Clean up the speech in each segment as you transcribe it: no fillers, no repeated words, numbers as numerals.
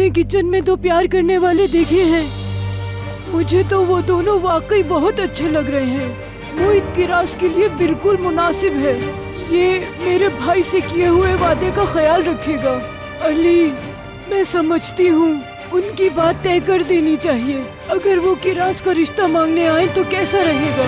मैंने किचन में दो प्यार करने वाले देखे हैं। मुझे तो वो दोनों वाकई बहुत अच्छे लग रहे हैं। मोहित किरास के लिए बिल्कुल मुनासिब है। ये मेरे भाई से किए हुए वादे का ख्याल रखेगा। अली, मैं समझती हूँ उनकी बात तय कर देनी चाहिए। अगर वो किरास का रिश्ता मांगने आए तो कैसा रहेगा?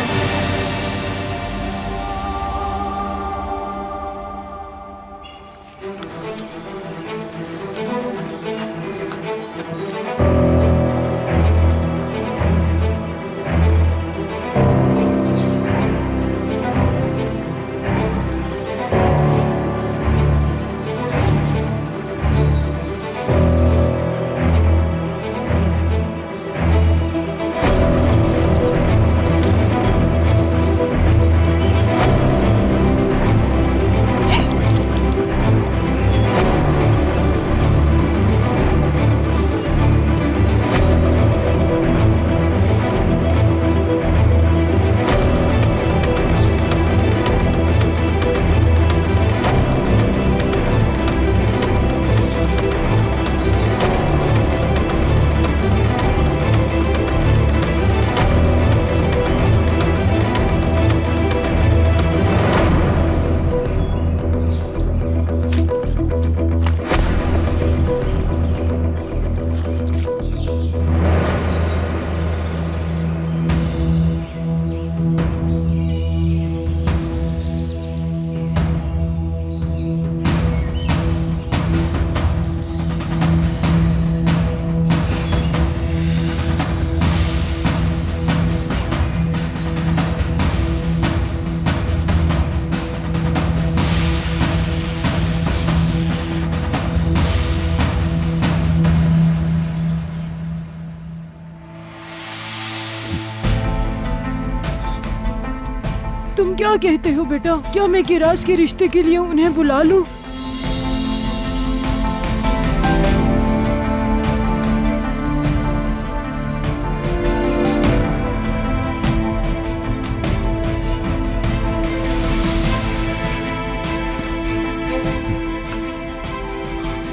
तुम क्या कहते हो बेटा? क्या मैं किरास के रिश्ते के लिए उन्हें बुला लूं?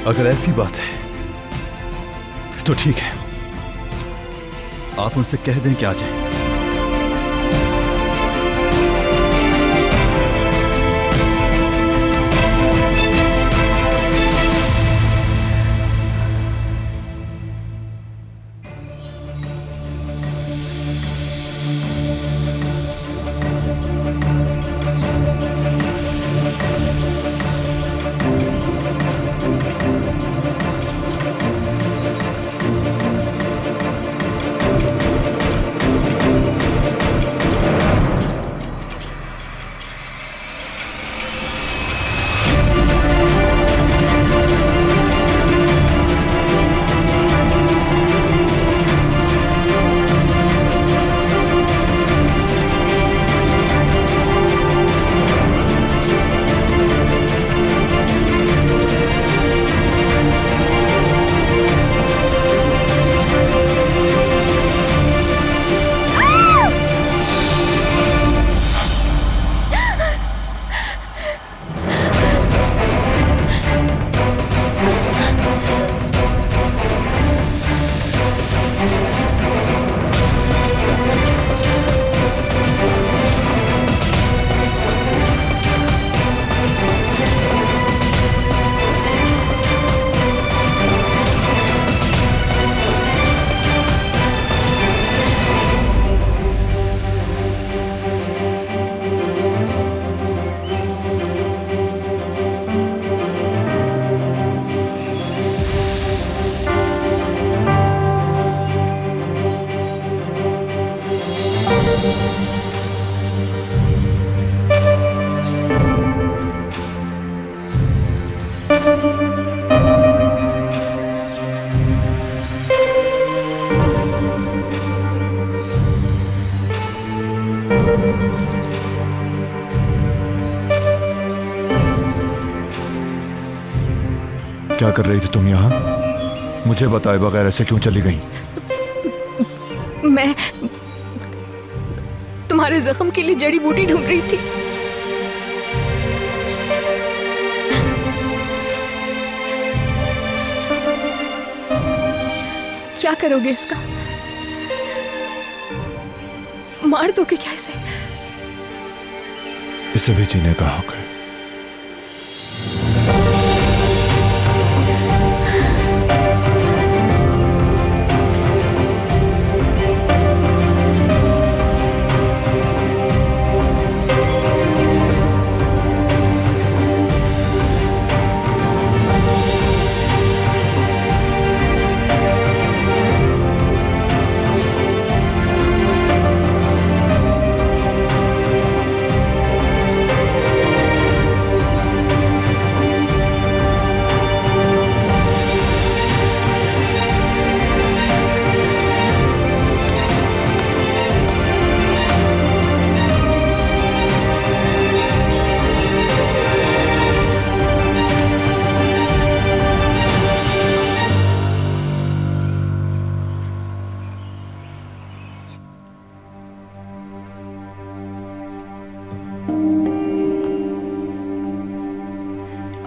अगर ऐसी बात है तो ठीक है, आप उनसे कह दें कि आ जाएं। क्या कर रही थी तुम यहाँ? मुझे बताए बगैर ऐसे क्यों चली गई? मैं तुम्हारे जख्म के लिए जड़ी बूटी ढूंढ रही थी। क्या करोगे इसका? मार दोगे क्या इसे? इसे भी जीने का हक है।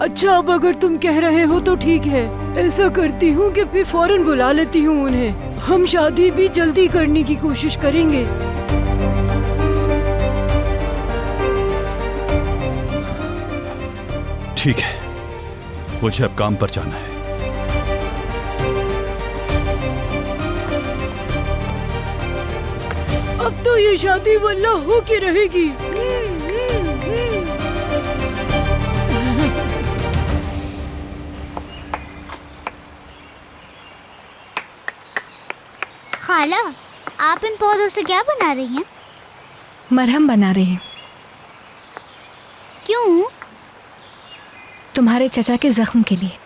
अच्छा, अब अगर तुम कह रहे हो तो ठीक है। ऐसा करती हूँ कि फिर फौरन बुला लेती हूँ उन्हें। हम शादी भी जल्दी करने की कोशिश करेंगे। ठीक है, मुझे अब काम पर जाना है। अब तो ये शादी वल्ला हो के रहेगी। खाला, आप इन पौधों से क्या बना रही हैं? मरहम बना रहे हैं। क्यों? तुम्हारे चचा के जख्म के लिए।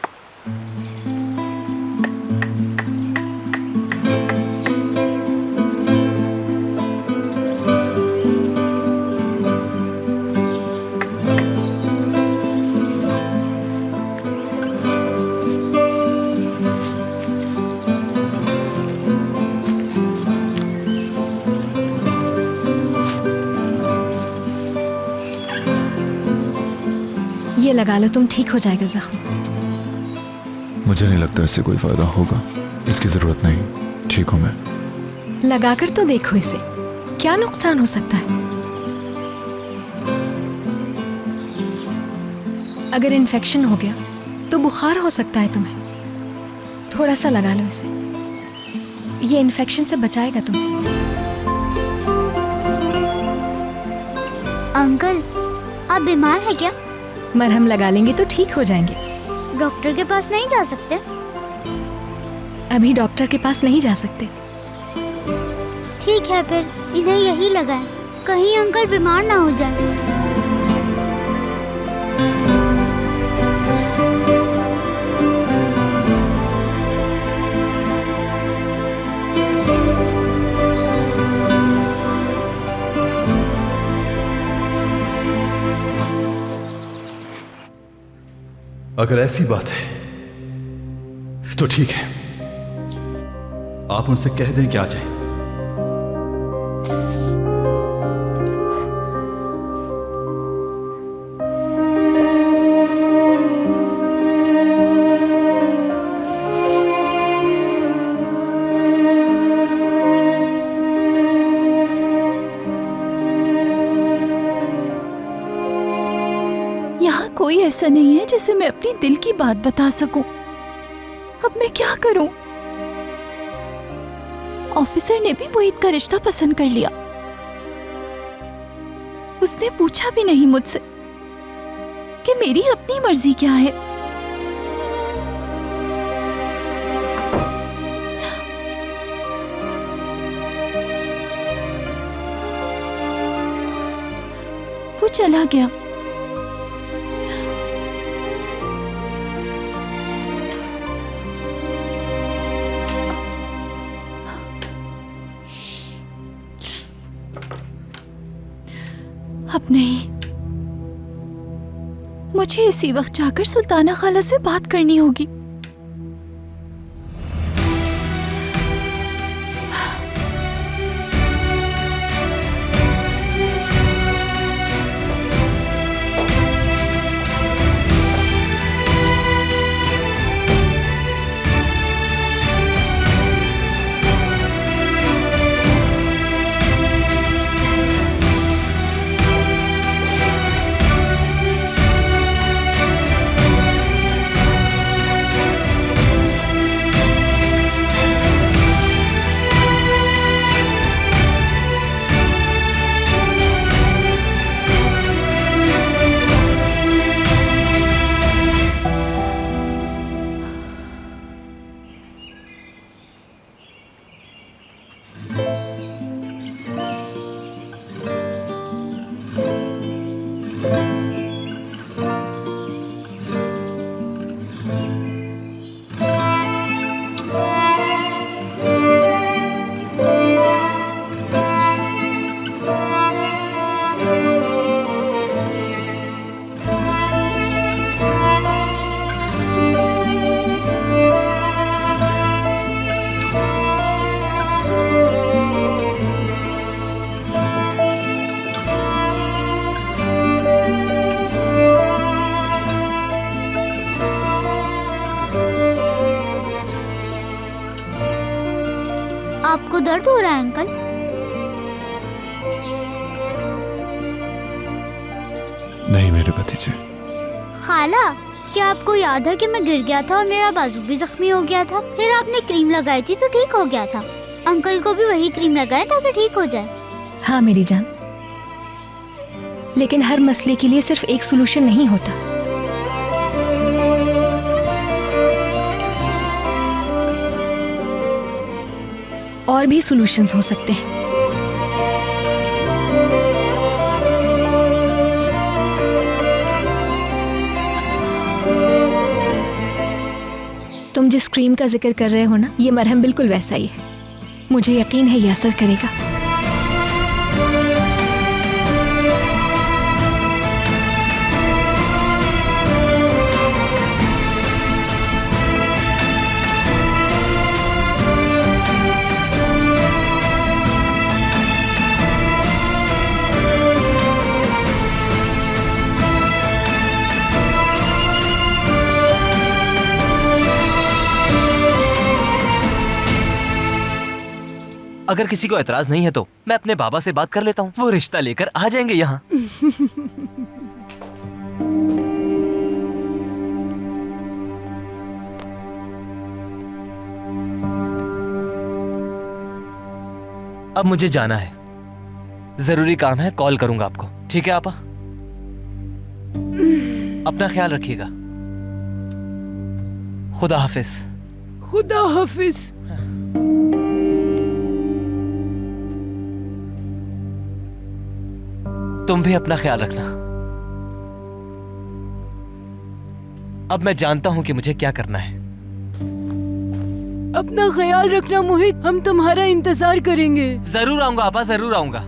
ये लगा लो, तुम ठीक हो जाएगा जख्म। मुझे नहीं लगता इससे कोई फायदा होगा। इसकी जरूरत नहीं, ठीक हूं मैं। लगाकर तो देखो इसे, क्या नुकसान हो सकता है? अगर इन्फेक्शन हो गया तो बुखार हो सकता है तुम्हें। थोड़ा सा लगा लो इसे, ये इन्फेक्शन से बचाएगा तुम्हें। अंकल, आप बीमार हैं क्या? मरहम लगा लेंगे तो ठीक हो जाएंगे। डॉक्टर के पास नहीं जा सकते? अभी डॉक्टर के पास नहीं जा सकते। ठीक है, फिर इन्हें यही लगाएं, कहीं अंकल बीमार ना हो जाए। अगर ऐसी बात है तो ठीक है, आप उनसे कह दें कि आ जाएं। यहाँ कोई ऐसा नहीं है जिसे मैं अपनी दिल की बात बता सकूं। अब मैं क्या करूं? ऑफिसर ने भी मोहित का रिश्ता पसंद कर लिया। उसने पूछा भी नहीं मुझसे कि मेरी अपनी मर्जी क्या है। वो चला गया। अब नहीं, मुझे इसी वक्त जाकर सुल्ताना खाला से बात करनी होगी। आपको दर्द हो रहा है अंकल? नहीं मेरे भतीजे। खाला, क्या आपको याद है कि मैं गिर गया था और मेरा बाजू भी जख्मी हो गया था? फिर आपने क्रीम लगाई थी तो ठीक हो गया था। अंकल को भी वही क्रीम लगाएं ताकि ठीक हो जाए। हाँ मेरी जान, लेकिन हर मसले के लिए सिर्फ एक सॉल्यूशन नहीं होता। और भी सॉल्यूशंस हो सकते हैं। तुम जिस क्रीम का जिक्र कर रहे हो ना, ये मरहम बिल्कुल वैसा ही है। मुझे यकीन है ये असर करेगा। अगर किसी को एतराज नहीं है तो मैं अपने बाबा से बात कर लेता हूँ, वो रिश्ता लेकर आ जाएंगे यहाँ। अब मुझे जाना है, जरूरी काम है, कॉल करूंगा आपको। ठीक है आपा? अपना ख्याल रखिएगा। खुदा हाफिज। खुदा हाफिज। तुम भी अपना ख्याल रखना। अब मैं जानता हूं कि मुझे क्या करना है। अपना ख्याल रखना मोहित, हम तुम्हारा इंतजार करेंगे। जरूर आऊंगा आपा, जरूर आऊंगा।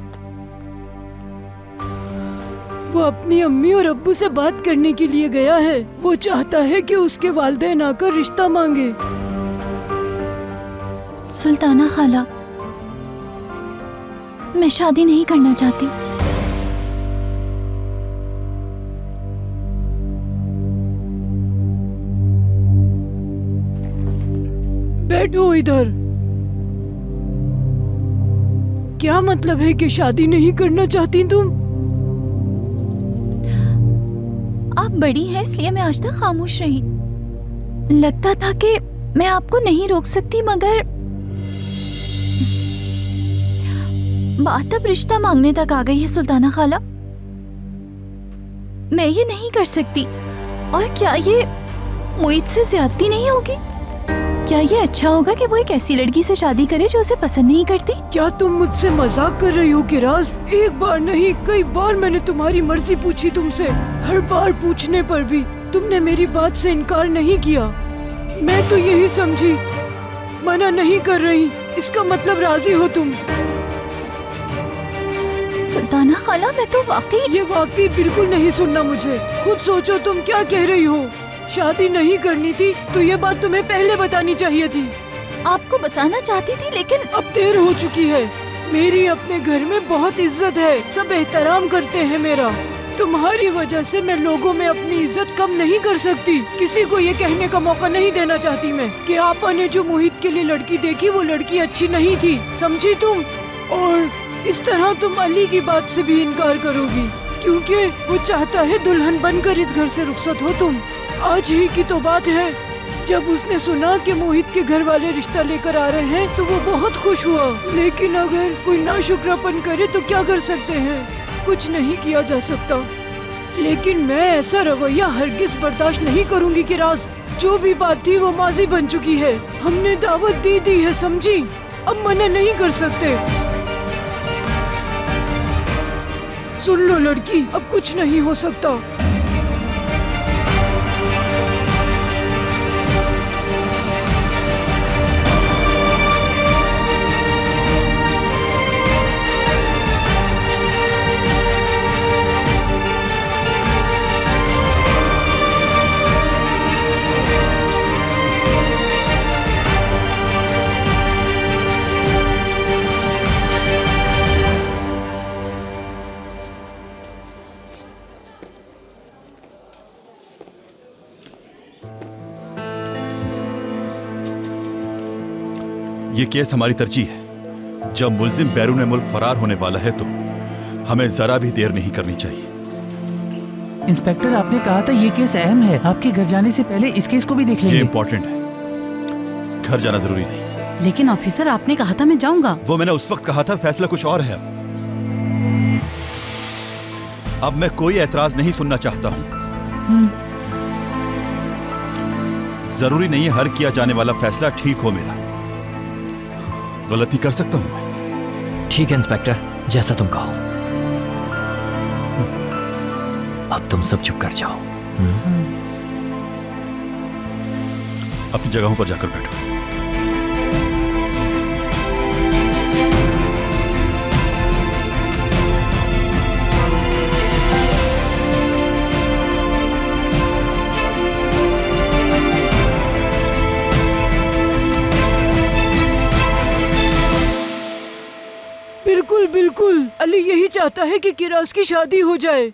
वो अपनी अम्मी और अब्बू से बात करने के लिए गया है। वो चाहता है कि उसके वालिदैन आकर रिश्ता मांगे। सुल्ताना खाला, मैं शादी नहीं करना चाहती। बैठो इधर। क्या मतलब है कि शादी नहीं करना चाहती तुम? आप बड़ी हैं इसलिए मैं आज तक खामोश रही। लगता था कि मैं आपको नहीं रोक सकती, मगर बात अब रिश्ता मांगने तक आ गई है सुल्ताना खाला। मैं ये नहीं कर सकती। और क्या ये मोहित से ज्यादती नहीं होगी? क्या ये अच्छा होगा कि वो एक ऐसी लड़की से शादी करे जो उसे पसंद नहीं करती? क्या तुम मुझसे मजाक कर रही हो किराज? एक बार नहीं कई बार मैंने तुम्हारी मर्जी पूछी तुमसे। हर बार पूछने पर भी तुमने मेरी बात से इनकार नहीं किया। मैं तो यही समझी मना नहीं कर रही, इसका मतलब राजी हो तुम। सुल्ताना खाला, मैं तो वाकई ये वाकई बिल्कुल नहीं सुनना मुझे। खुद सोचो तुम क्या कह रही हो। शादी नहीं करनी थी तो ये बात तुम्हें पहले बतानी चाहिए थी। आपको बताना चाहती थी, लेकिन अब देर हो चुकी है। मेरी अपने घर में बहुत इज्जत है, सब एहतराम करते हैं मेरा। तुम्हारी वजह से मैं लोगों में अपनी इज्जत कम नहीं कर सकती। किसी को ये कहने का मौका नहीं देना चाहती मैं कि आपा ने जो मोहित के लिए लड़की देखी वो लड़की अच्छी नहीं थी, समझी तुम? और इस तरह तुम अली की बात से भी इनकार करोगी क्योंकि वो चाहता है दुल्हन बनकर इस घर से रुखसत हो तुम। आज ही की तो बात है, जब उसने सुना कि मोहित के घर वाले रिश्ता लेकर आ रहे हैं तो वो बहुत खुश हुआ। लेकिन अगर कोई नाशुक्रापन करे तो क्या कर सकते हैं? कुछ नहीं किया जा सकता। लेकिन मैं ऐसा रवैया हरगिज बर्दाश्त नहीं करूंगी किराज। जो भी बात थी वो माजी बन चुकी है। हमने दावत दे दी है, समझी? अब मना नहीं कर सकते। सुन लो लड़की, अब कुछ नहीं हो सकता। ये केस हमारी तरजीह है। जब मुल्जिम बैरून मुल्क फरार होने वाला है तो हमें जरा भी देर नहीं करनी चाहिए। इंस्पेक्टर, आपने कहा था ये केस अहम है, आपके घर जाने से पहले इस केस को भी देख ये लेंगे। इम्पोर्टेंट है, घर जाना जरूरी नहीं। लेकिन ऑफिसर, आपने कहा था मैं जाऊंगा। वो मैंने उस वक्त कहा था, फैसला कुछ और है। अब मैं कोई एतराज नहीं सुनना चाहता हूं। जरूरी नहीं है हर किया जाने वाला फैसला ठीक हो मेरा। गलती कर सकता हूं मैं। ठीक है इंस्पेक्टर, जैसा तुम कहो। अब तुम सब चुप कर जाओ। अपनी जगहों पर जाकर बैठो। बिल्कुल बिल्कुल, अली यही चाहता है कि किरास की शादी हो जाए।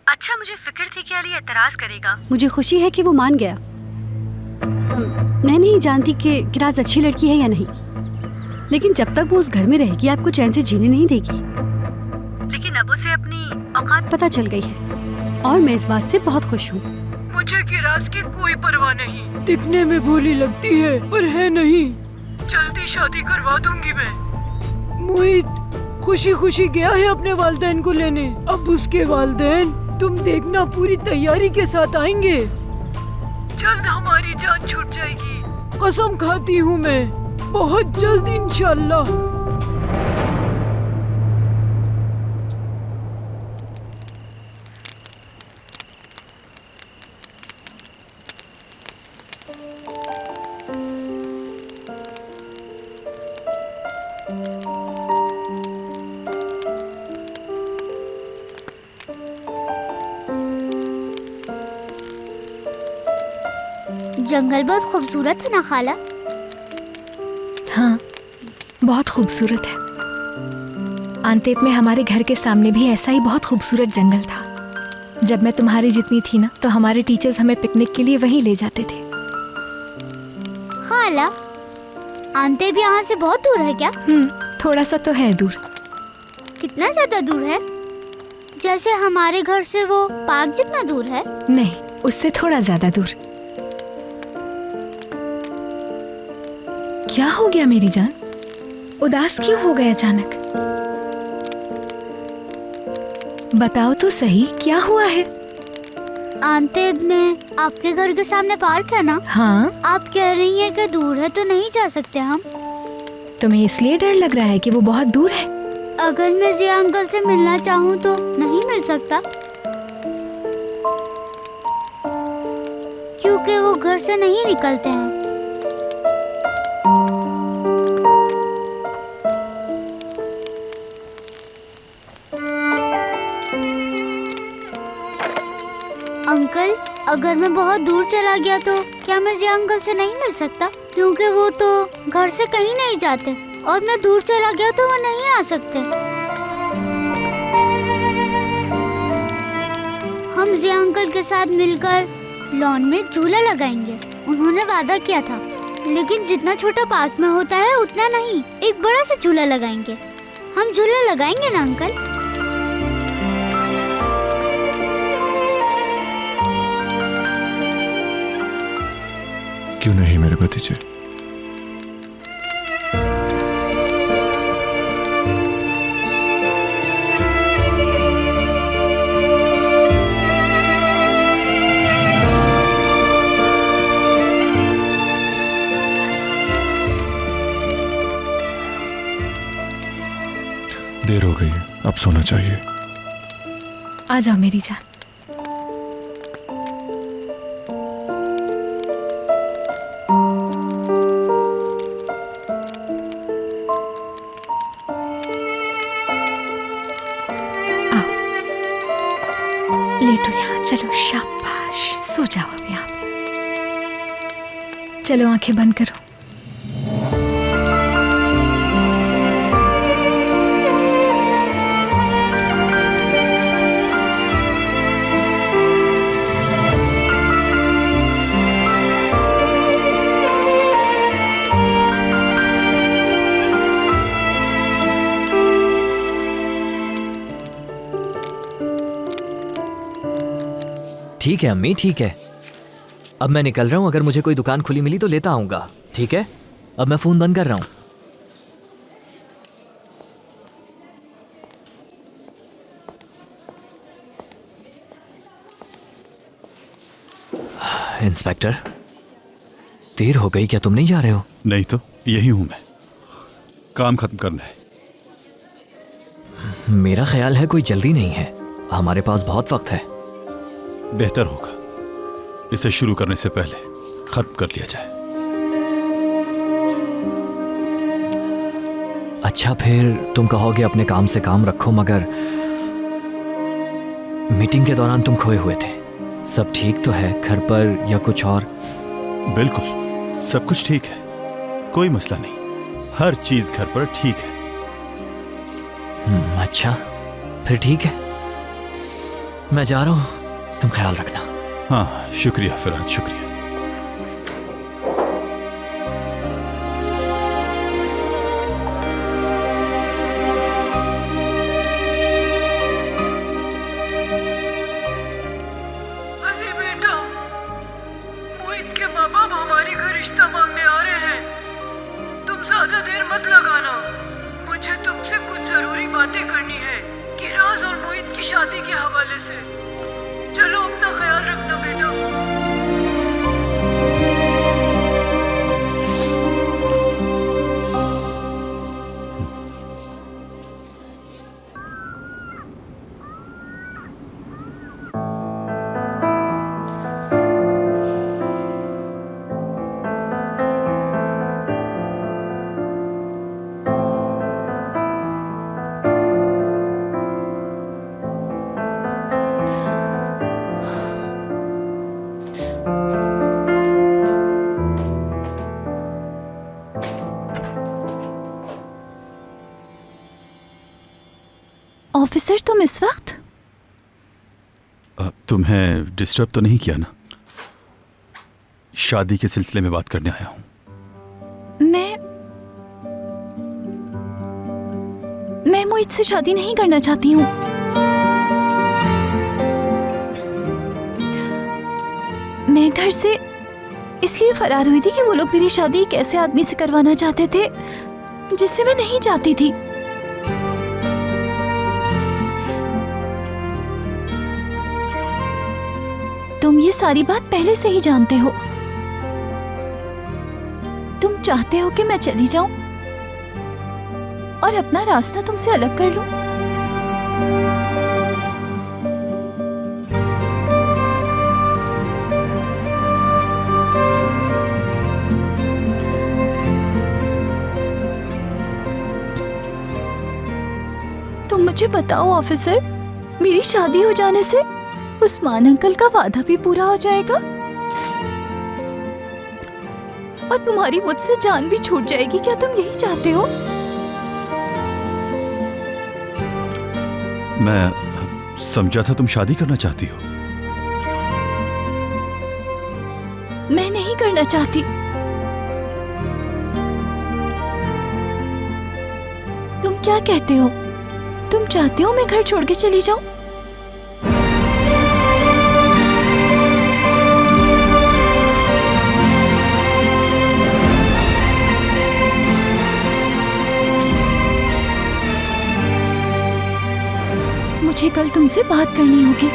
अच्छा, मुझे फिक्र थी कि अली एतराज करेगा। मुझे खुशी है कि वो मान गया। मैं नहीं जानती कि किरास अच्छी लड़की है या नहीं, लेकिन जब तक वो उस घर में रहेगी आपको चैन से जीने नहीं देगी। लेकिन अब उसे अपनी औकात पता चल गई है और मैं इस बात से बहुत खुश हूँ। मुझे किरास की कोई परवाह नहीं। दिखने में भोली लगती है पर है नहीं। जल्दी शादी करवा दूंगी मैं। मोहित खुशी खुशी गया है अपने वालिदैन को लेने। अब उसके वालिदैन तुम देखना पूरी तैयारी के साथ आएंगे। जल्द हमारी जान छूट जाएगी, कसम खाती हूँ मैं, बहुत जल्द इंशाल्लाह। जंगल बहुत खूबसूरत है ना खाला? हाँ, बहुत खूबसूरत है। आंतेप में हमारे घर के सामने भी ऐसा ही बहुत खूबसूरत जंगल था। जब मैं तुम्हारी जितनी थी ना, तो हमारे टीचर्स हमें पिकनिक के लिए वहीं ले जाते थे। खाला, आंतेप यहाँ से बहुत दूर है क्या? थोड़ा सा तो है दूर। कितना ज्यादा दूर है? जैसे हमारे घर से वो पार्क जितना दूर है? नहीं, उससे थोड़ा ज्यादा दूर। क्या हो गया मेरी जान? उदास क्यों हो गए अचानक? बताओ तो सही, क्या हुआ है? आंतेब में आपके घर के सामने पार्क है ना? हाँ। आप कह रही हैं कि दूर है तो नहीं जा सकते हम। तुम्हें इसलिए डर लग रहा है कि वो बहुत दूर है? अगर मैं जिया अंकल से मिलना चाहूँ तो नहीं मिल सकता, क्योंकि वो घर से नहीं निकलते हैं। अंकल, अगर मैं बहुत दूर चला गया तो क्या मैं जिया अंकल से नहीं मिल सकता? क्योंकि वो तो घर से कहीं नहीं जाते और मैं दूर चला गया तो वो नहीं आ सकते। हम जिया अंकल के साथ मिलकर लॉन में झूला लगाएंगे, उन्होंने वादा किया था। लेकिन जितना छोटा पार्क में होता है उतना नहीं, एक बड़ा सा झूला लगाएंगे। हम झूला लगाएंगे ना अंकल? क्यों नहीं मेरे भतीजे? देर हो गई है, अब सोना चाहिए। आ जाओ मेरी जान। आओ, लेटो यहाँ। चलो शाबाश, सो जाओ अब यहाँ पे। चलो आंखें बंद करो। ठीक है अम्मी, ठीक है। अब मैं निकल रहा हूँ, अगर मुझे कोई दुकान खुली मिली तो लेता आऊंगा, ठीक है? अब मैं फोन बंद कर रहा हूँ। इंस्पेक्टर, देर हो गई क्या? तुम नहीं जा रहे हो? नहीं तो यही हूं मैं, काम खत्म करना है। मेरा ख्याल है कोई जल्दी नहीं है, हमारे पास बहुत वक्त है। बेहतर होगा इसे शुरू करने से पहले खत्म कर लिया जाए। अच्छा, फिर तुम कहोगे अपने काम से काम रखो, मगर मीटिंग के दौरान तुम खोए हुए थे। सब ठीक तो है घर पर या कुछ और? बिल्कुल सब कुछ ठीक है, कोई मसला नहीं, हर चीज घर पर ठीक है। अच्छा फिर ठीक है, मैं जा रहा हूं, तुम ख्याल रखना। हाँ शुक्रिया फिराद, शुक्रिया। अली बेटा, मोहित के माँ बाप हमारे घर रिश्ता मांगने आ रहे हैं। तुम ज्यादा देर मत लगाना, मुझे तुमसे कुछ जरूरी बातें करनी है, किराज और मोहित की शादी के हवाले से। चलो अपना ख्याल रखना बेटा। ऑफिसर, तुम इस वक्त? तुम्हें डिस्टर्ब तो नहीं किया ना? शादी के सिलसिले में बात करने आया हूं। मैं मोहित से शादी नहीं करना चाहती हूँ। मैं घर से इसलिए फरार हुई थी कि वो लोग मेरी शादी एक ऐसे आदमी से करवाना चाहते थे जिससे मैं नहीं चाहती थी। तुम ये सारी बात पहले से ही जानते हो। तुम चाहते हो कि मैं चली जाऊं और अपना रास्ता तुमसे अलग कर लूं। तुम मुझे बताओ ऑफिसर, मेरी शादी हो जाने से उस्मान अंकल का वादा भी पूरा हो जाएगा और तुम्हारी मुझसे जान भी छूट जाएगी। क्या तुम यही चाहते हो? मैं समझा था तुम शादी करना चाहती हो। मैं नहीं करना चाहती। तुम क्या कहते हो? तुम चाहते हो मैं घर छोड़ के चली जाऊं? मुझे कल तुमसे बात करनी होगी।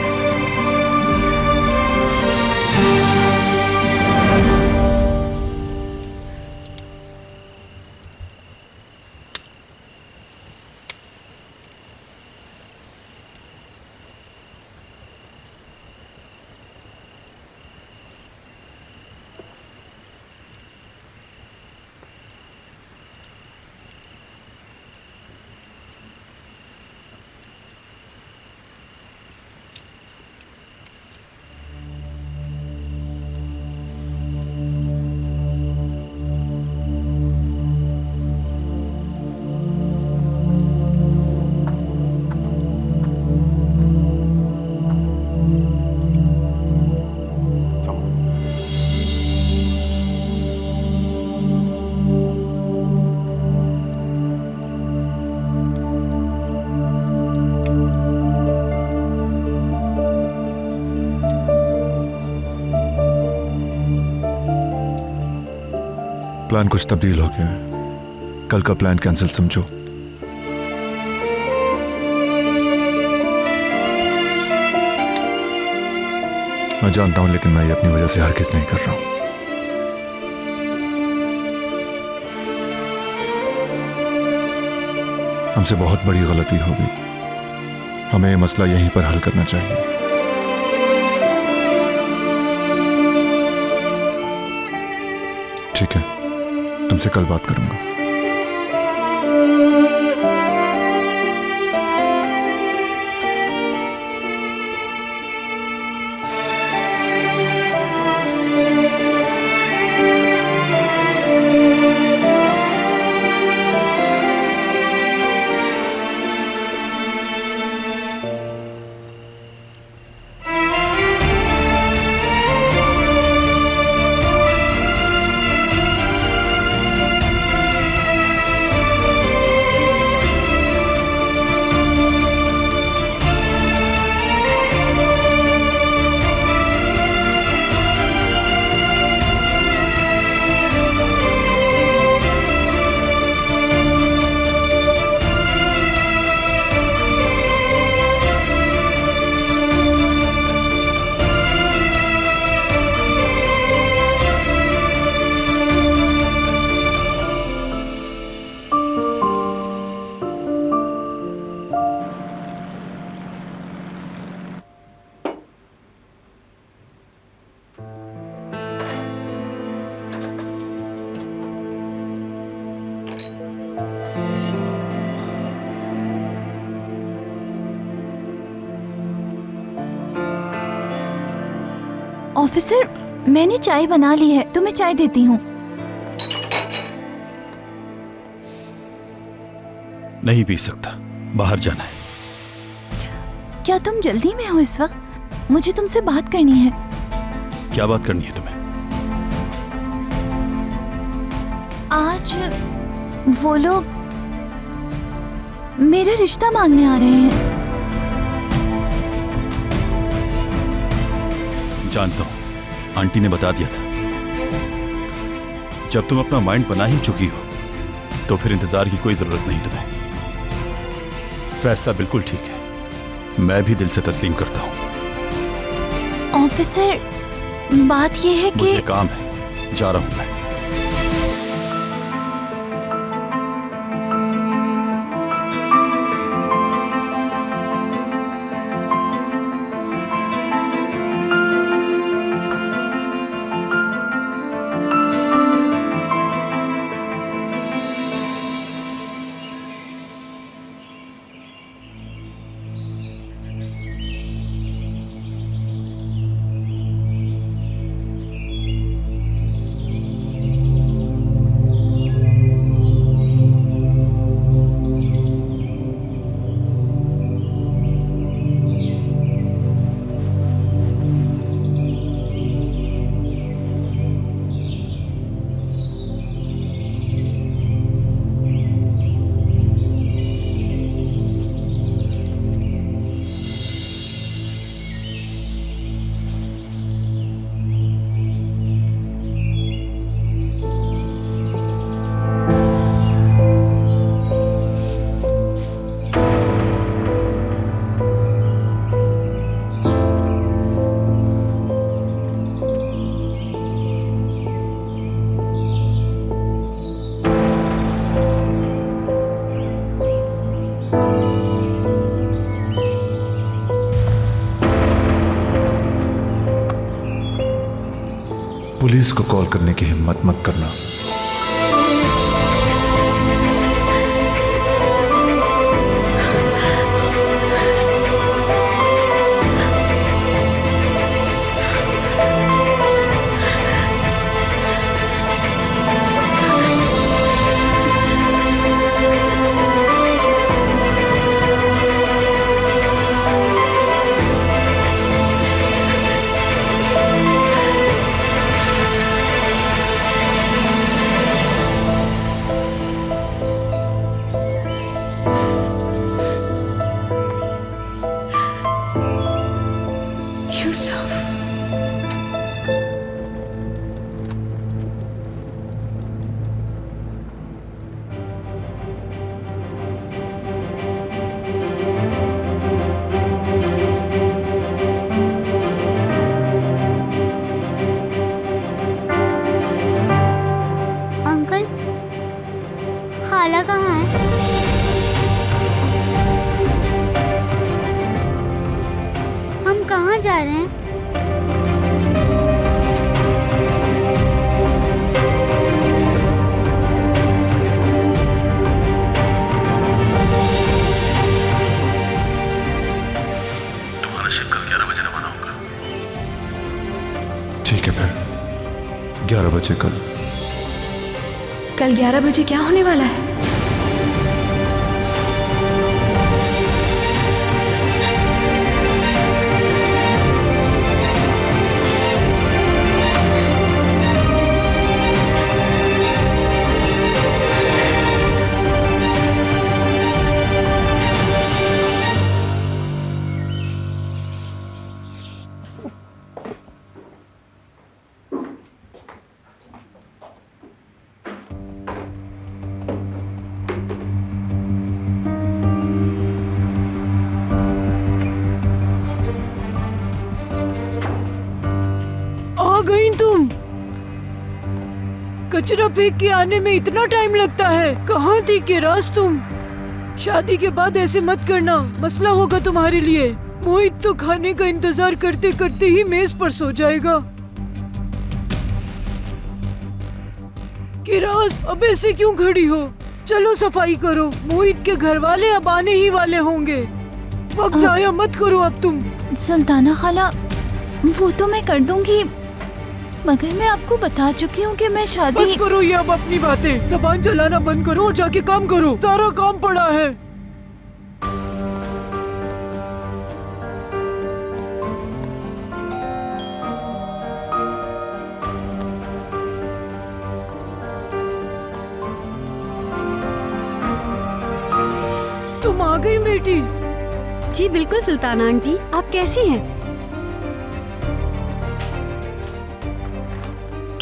प्लान कुछ तब्दील हो गया है। कल का प्लान कैंसिल समझो। मैं जानता हूं, लेकिन मैं ये अपनी वजह से हरगिज़ नहीं कर रहा हूं। हमसे बहुत बड़ी गलती हो गई। हमें ये मसला यहीं पर हल करना चाहिए। ठीक है, तुमसे कल बात करूंगा। ऑफिसर, मैंने चाय बना ली है, तुम्हें चाय देती हूँ। नहीं पी सकता, बाहर जाना है। क्या तुम जल्दी में हो इस वक्त? मुझे तुमसे बात करनी है। क्या बात करनी है तुम्हें? आज वो लोग मेरा रिश्ता मांगने आ रहे हैं। जानता हूं, आंटी ने बता दिया था। जब तुम अपना माइंड बना ही चुकी हो तो फिर इंतजार की कोई जरूरत नहीं तुम्हें। फैसला बिल्कुल ठीक है, मैं भी दिल से तस्लीम करता हूं। ऑफिसर, बात यह है कि मुझे काम है, जा रहा हूं मैं। पुलिस को कॉल करने की हिम्मत मत करना। ठीक है फिर 11 बजे कल। कल 11 बजे क्या होने वाला है? आ गई तुम। कचरा फेंक के आने में इतना टाइम लगता है। कहाँ थी किरास तुम? शादी के बाद ऐसे मत करना, मसला होगा तुम्हारे लिए। मोहित तो खाने का इंतजार करते करते ही मेज पर सो जाएगा। किरास, अब ऐसे क्यों खड़ी हो? चलो सफाई करो, मोहित के घर वाले अब आने ही वाले होंगे। वक्त जाया मत करो अब तुम। सुल्ताना खाला, वो तो मैं कर दूंगी, मगर मैं आपको बता चुकी हूँ कि मैं शादी। बस करो ये अब अपनी बातें। ज़बान चलाना बंद करो और जाके काम करो, सारा काम पड़ा है। तुम आ गई बेटी। जी बिल्कुल सुल्ताना आंटी, आप कैसी हैं?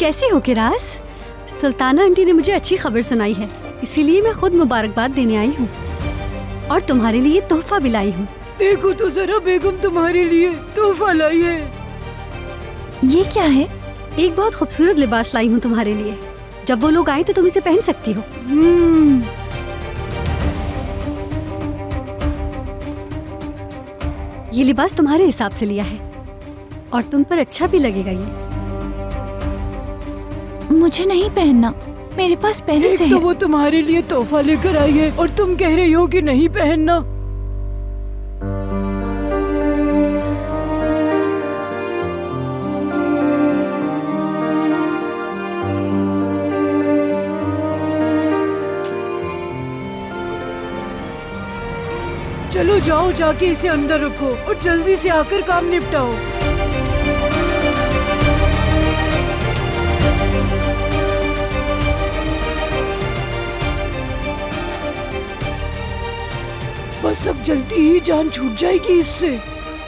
कैसी हो किरास? सुल्ताना आंटी ने मुझे अच्छी खबर सुनाई है, इसीलिए मैं खुद मुबारकबाद देने आई हूँ और तुम्हारे लिए तोहफा भी लाई हूँ। देखो तो जरा, बेगम तुम्हारे लिए तोहफा लाई है। ये क्या है? एक बहुत खूबसूरत लिबास लाई हूँ तुम्हारे लिए। जब वो लोग आए तो तुम इसे पहन सकती हो। ये लिबास तुम्हारे हिसाब से लिया है और तुम पर अच्छा भी लगेगा। ये मुझे नहीं पहनना, मेरे पास पहले से तो है। वो तुम्हारे लिए तोहफा लेकर आई है और तुम कह रही हो कि नहीं पहनना। चलो जाओ, जाके इसे अंदर रखो और जल्दी से आकर काम निपटाओ। बस अब जल्दी ही जान छूट जाएगी इससे।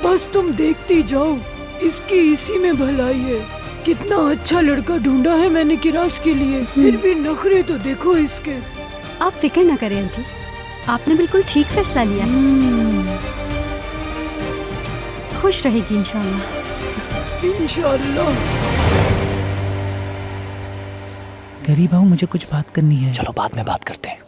बस तुम देखती जाओ, इसकी इसी में भलाई है। कितना अच्छा लड़का ढूंढा है मैंने किरास के लिए, फिर भी नखरे तो देखो इसके। आप फिक्र न करें आंटी, आपने बिल्कुल ठीक फैसला लिया है। खुश रहेगी इंशाल्लाह। इंशाल्लाह। गरीब हूँ, मुझे कुछ बात करनी है। चलो बाद में बात करते हैं।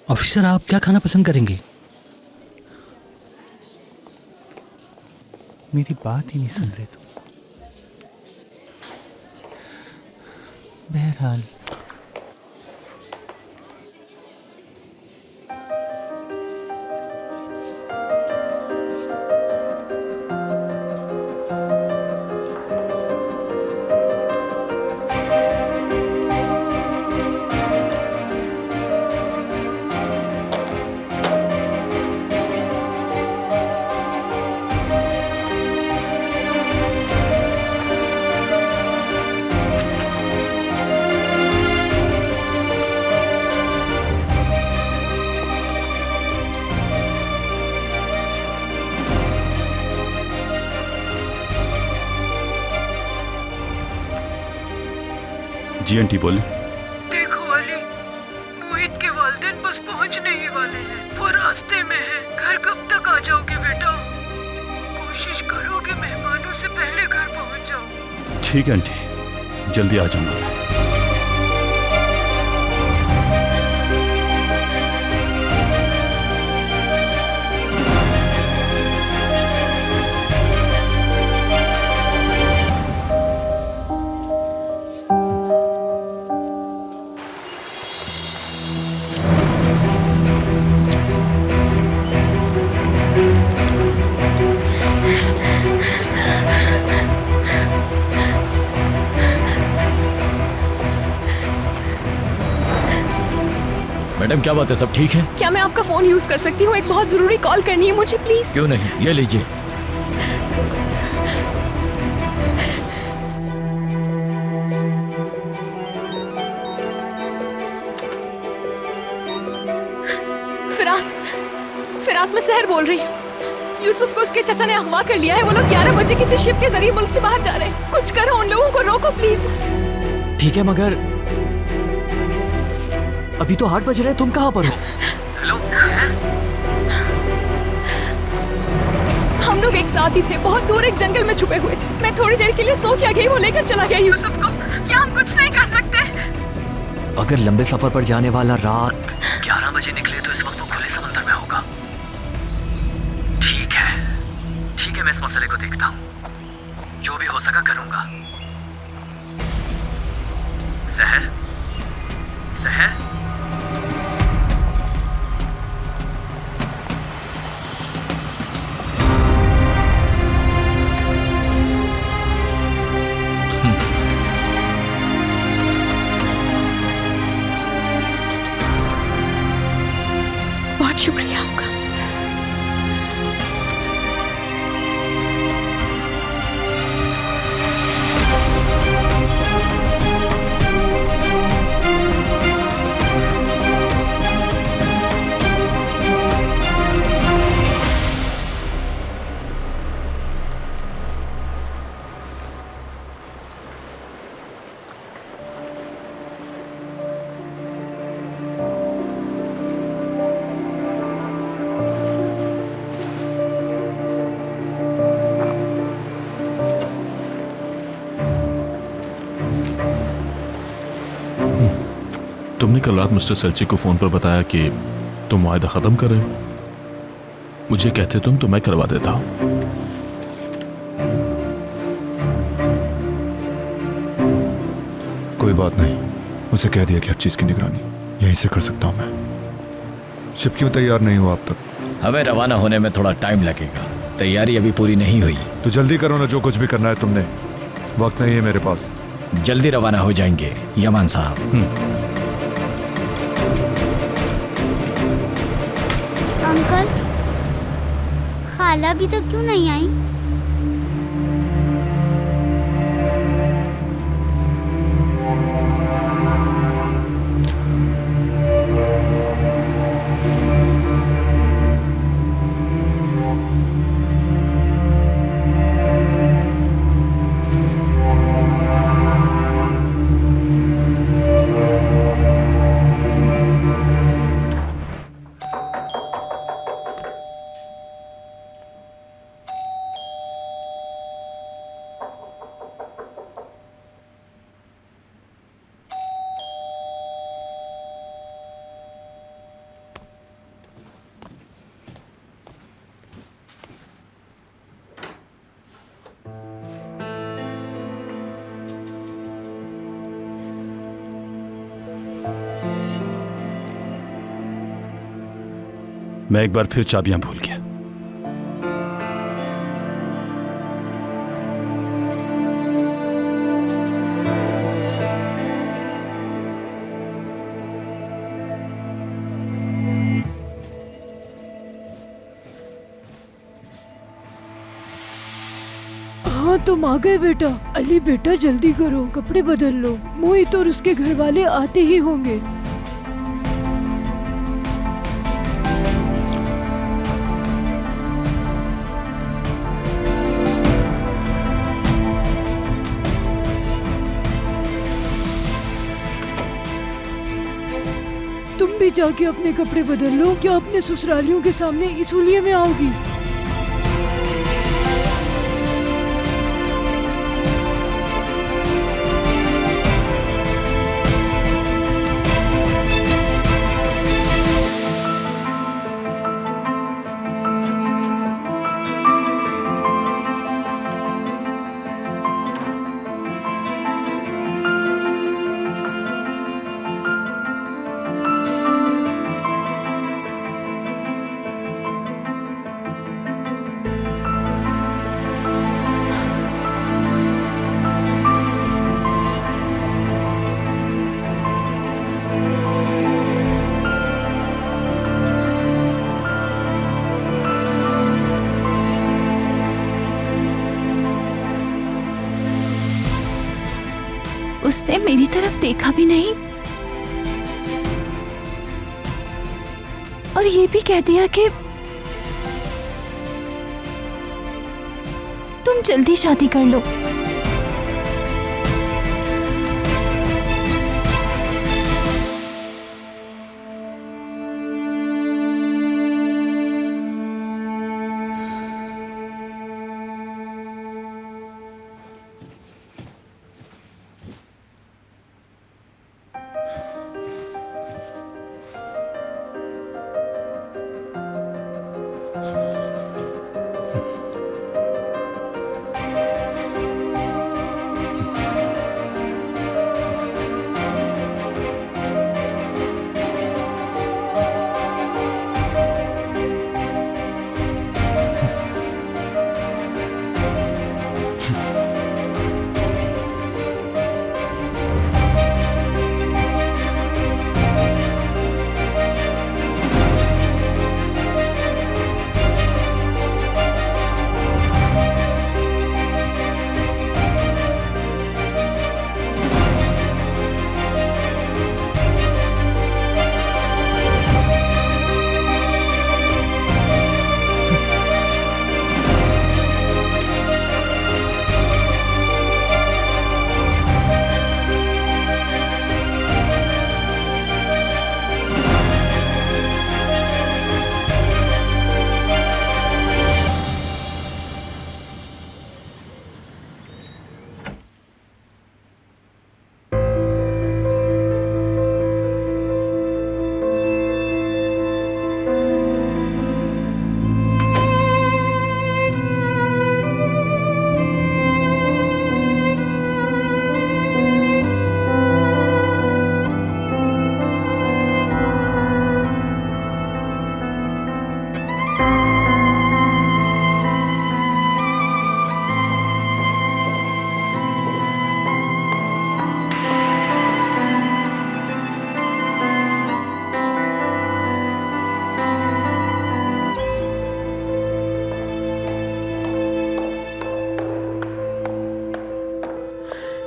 ऑफिसर, आप क्या खाना पसंद करेंगे? मेरी बात ही नहीं सुन रहे तुम। बहरहाल जी आंटी बोले। देखो अली, मोहित के वालिदैन बस पहुंचने ही वाले हैं। वो रास्ते में है। घर कब तक आ जाओगे बेटा? कोशिश करो कि मेहमानों से पहले घर पहुंच जाओ। ठीक है आंटी, जल्दी आ जाऊंगा। मैडम क्या बात है, सब ठीक है? क्या मैं आपका फोन यूज कर सकती हूँ? एक बहुत जरूरी कॉल करनी है मुझे, प्लीज। क्यों नहीं, ये लीजिए। फिरात मैं सहर बोल रही हूँ। यूसुफ को उसके चाचा ने अगवा कर लिया है। वो लोग 11 बजे किसी शिप के जरिए मुल्क से बाहर जा रहे हैं। कुछ करो, उन लोगों को रोको प्लीज। ठीक है मगर अभी तो 8 बज रहे हैं, तुम कहाँ पर हो? हेलो हम लोग एक साथ ही थे, बहुत दूर एक जंगल में छुपे हुए थे। मैं थोड़ी देर के लिए सो क्या गई, वो लेकर चला गया यूसुफ को। क्या हम कुछ नहीं कर सकते? अगर लंबे सफर पर जाने वाला रात 11 बजे निकले तो इस वक्त वो खुले समंदर में होगा। ठीक है, मैं इस मसले को देखता हूँ, जो भी हो सका करूंगा। सहर, सहर, बहुत शुक्रिया आपका। तुमने कल रात मिस्टर सेल्ची को फोन पर बताया कि तुम वायदा खत्म कर रहे हो। मुझे कहते तुम तो मैं करवा देता हूं। कोई बात नहीं, उसे कह दिया कि हर चीज की निगरानी यहीं से कर सकता हूं मैं। शिप क्यों तैयार नहीं हुआ अब तक? हमें रवाना होने में थोड़ा टाइम लगेगा, तैयारी अभी पूरी नहीं हुई। तो जल्दी करो ना, जो कुछ भी करना है तुमने, वक्त नहीं है मेरे पास। जल्दी रवाना हो जाएंगे यमान साहब। अंकल, खाला अभी तक क्यों नहीं आई? मैं एक बार फिर चाबियां भूल गया। हाँ, तुम आ गए बेटा। अली बेटा जल्दी करो, कपड़े बदल लो। मोहित और उसके घर वाले आते ही होंगे। तुम भी जाके अपने कपड़े बदल लो। क्या अपने ससुरालियों के सामने इस हुलिये में आओगी? उसने मेरी तरफ देखा भी नहीं और ये भी कह दिया कि तुम जल्दी शादी कर लो।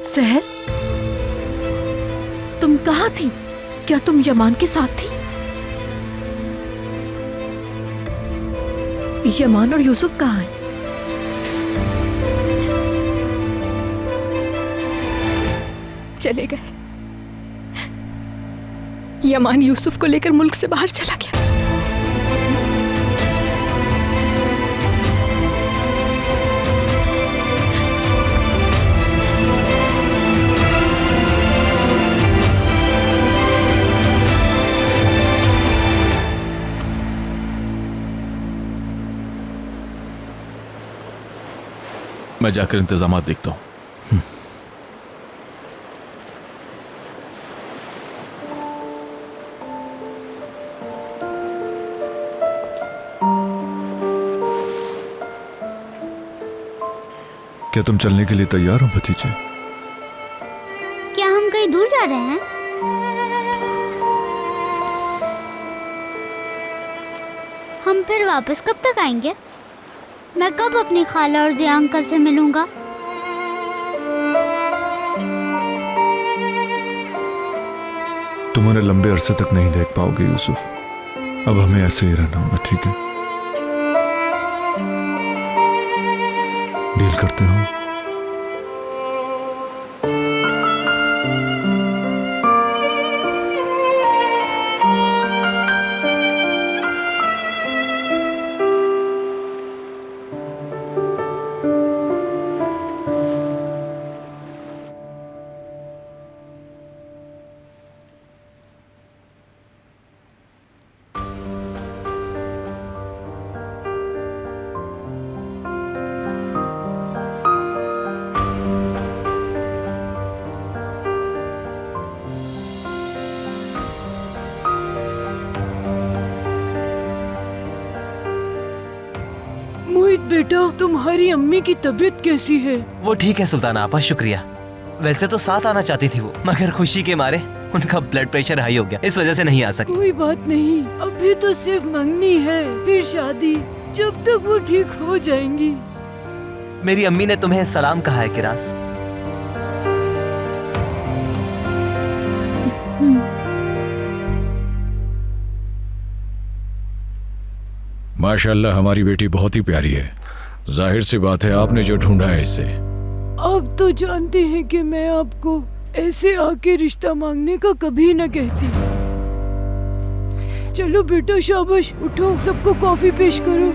सहर, तुम कहाँ थी? क्या तुम यमान के साथ थी? यमान और यूसुफ कहाँ हैं? चले गए। यमान यूसुफ को लेकर मुल्क से बाहर चला गया। मैं जाकर इंतजामात देखता हूं। क्या तुम चलने के लिए तैयार हो भतीजे? क्या हम कहीं दूर जा रहे हैं? हम फिर वापस कब तक आएंगे? मैं कब अपनी खाला और जिया अंकल से मिलूंगा? तुम उन्हें लंबे अरसे तक नहीं देख पाओगे यूसुफ। अब हमें ऐसे ही रहना होगा, ठीक है? डील करते हो? मोहित बेटा, तुम्हारी अम्मी की तबीयत कैसी है? वो ठीक है सुल्ताना आपा, शुक्रिया। वैसे तो साथ आना चाहती थी वो, मगर खुशी के मारे उनका ब्लड प्रेशर हाई हो गया, इस वजह से नहीं आ सकी। कोई बात नहीं, अभी तो सिर्फ मंगनी है, फिर शादी। जब तक वो ठीक हो जाएंगी। मेरी अम्मी ने तुम्हें सलाम कहा है किरास। माशाल्लाह हमारी बेटी बहुत ही प्यारी है। जाहिर सी बात है आपने जो ढूंढा है इससे। आप तो जानते हैं कि मैं आपको ऐसे आके रिश्ता मांगने का कभी न कहती। चलो बेटा शाबाश, उठो, सबको कॉफी पेश करो।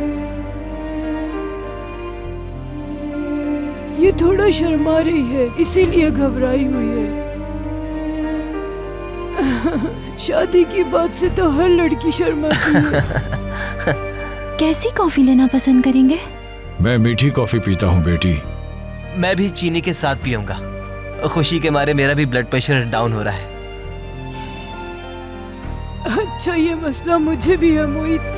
ये थोड़ा शर्मा रही है, इसीलिए घबराई हुई है। शादी की बात से तो हर लड़की शर्माती है। कैसी कॉफी लेना पसंद करेंगे? मैं मीठी कॉफी पीता हूँ बेटी। मैं भी चीनी के साथ पीऊंगा। खुशी के मारे मेरा भी ब्लड प्रेशर डाउन हो रहा है। अच्छा, ये मसला मुझे भी है मोहित।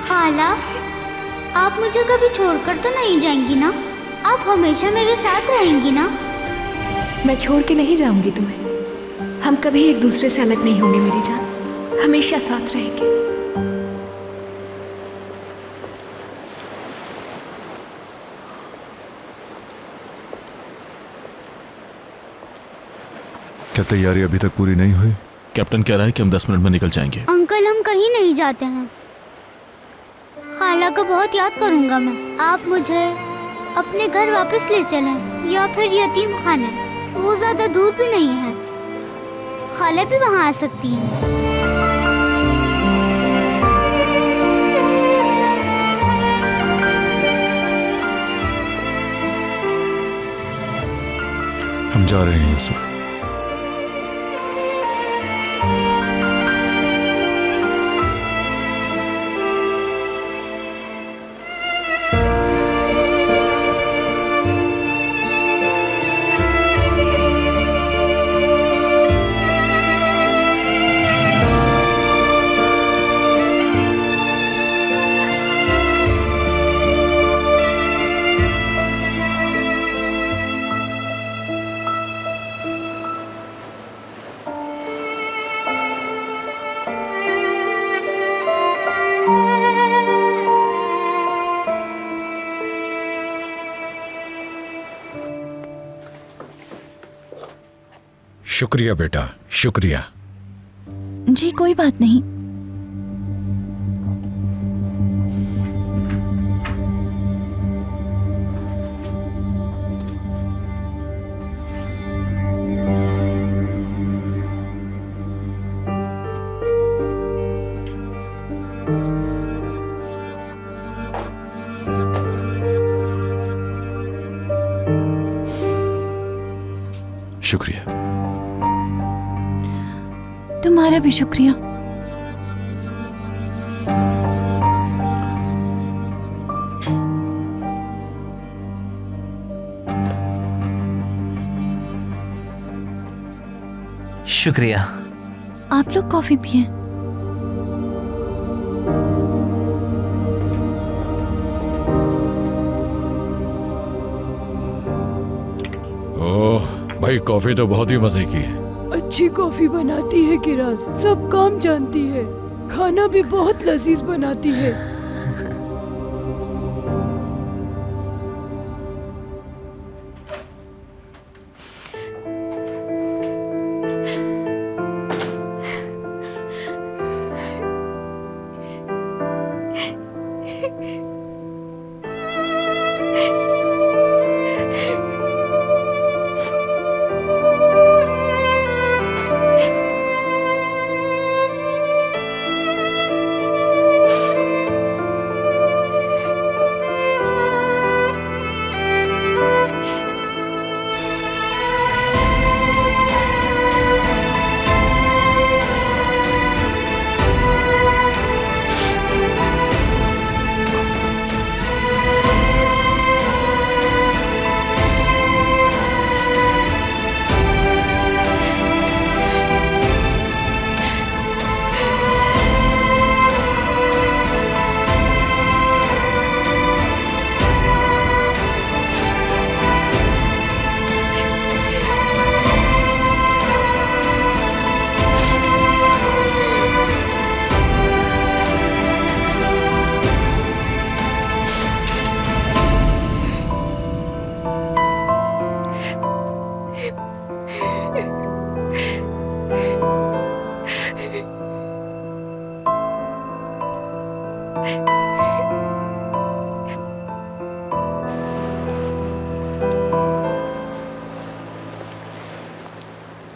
खाला, आप मुझे कभी छोड़कर तो नहीं जाएंगी ना? आप हमेशा मेरे साथ रहेंगी ना? मैं छोड़ के नहीं जाऊंगी तुम्हें। हम कभी एक दूसरे से अलग नहीं होंगे मेरी जान, हमेशा साथ रहेंगे। क्या तैयारी अभी तक पूरी नहीं हुई? कैप्टन कह रहा है कि हम 10 मिनट में निकल जाएंगे। अंकल, हम कहीं नहीं जाते हैं। खाला को बहुत याद करूंगा मैं। आप मुझे अपने घर वापस ले चलें या फिर यतीम खाने, वो ज्यादा दूर भी नहीं है। खाला भी वहाँ आ सकती हैं। हम जा रहे हैं यूसुफ। शुक्रिया बेटा, शुक्रिया। जी कोई बात नहीं। शुक्रिया। तुम्हारा भी शुक्रिया। शुक्रिया। आप लोग कॉफी पिए। ओह भाई, कॉफी तो बहुत ही मजे की है। अच्छी कॉफी बनाती है किरास, सब काम जानती है, खाना भी बहुत लजीज बनाती है।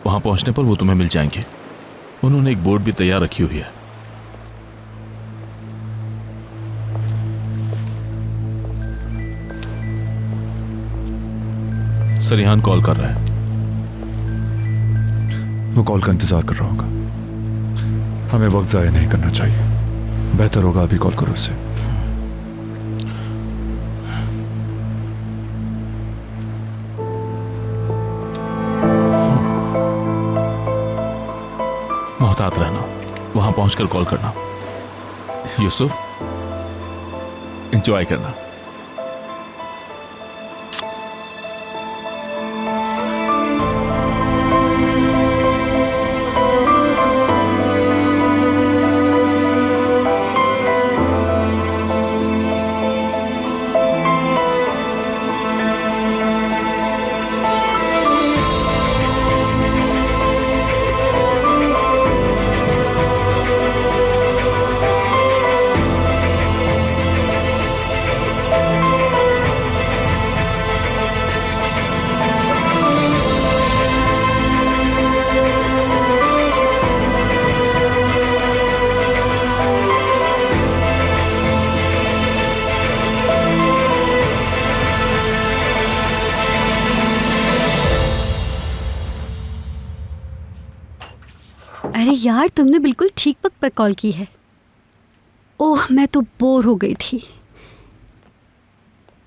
वहां पहुंचने पर वो तुम्हें मिल जाएंगे। उन्होंने एक बोर्ड भी तैयार रखी हुई है। सरिहान कॉल कर रहा है। वो कॉल का इंतजार कर रहा होगा। हमें वक्त जाया नहीं करना चाहिए। बेहतर होगा अभी कॉल करो उसे। मोहतात रहना, वहां पहुंचकर कॉल करना। यूसुफ, एंजॉय करना। अरे यार, तुमने बिल्कुल ठीक वक्त पर कॉल की है। ओह, मैं तो बोर हो गई थी।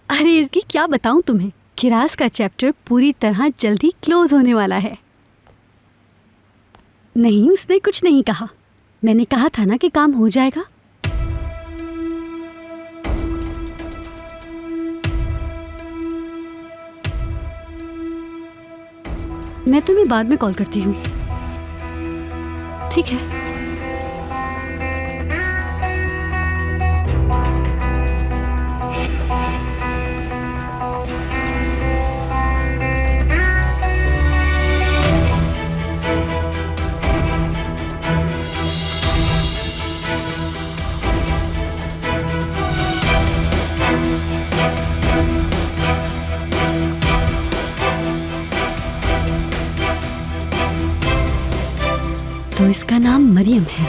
अरे इसकी क्या बताऊं तुम्हें, किरास का चैप्टर पूरी तरह जल्दी क्लोज होने वाला है। नहीं, उसने कुछ नहीं कहा। मैंने कहा था ना कि काम हो जाएगा। मैं तुम्हें बाद में कॉल करती हूँ, ठीक है? तो इसका नाम मरियम है।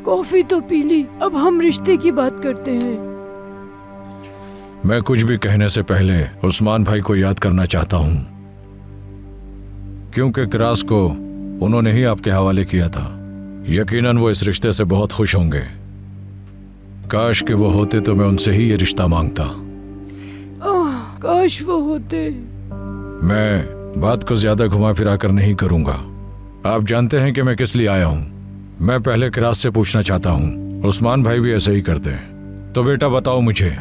कॉफी तो पी ली, अब हम रिश्ते की बात करते हैं। मैं कुछ भी कहने से पहले उस्मान भाई को याद करना चाहता हूं, क्योंकि किरास को उन्होंने ही आपके हवाले किया था। यकीनन वो इस रिश्ते से बहुत खुश होंगे। काश कि वो होते तो मैं उनसे ही ये रिश्ता मांगता। काश वो होते। मैं बात को ज्यादा घुमा फिरा कर नहीं करूंगा। आप जानते हैं कि मैं किस लिए आया हूं। मैं पहले किरास से पूछना चाहता हूं, उस्मान भाई भी ऐसे ही करते हैं। तो बेटा बताओ मुझे,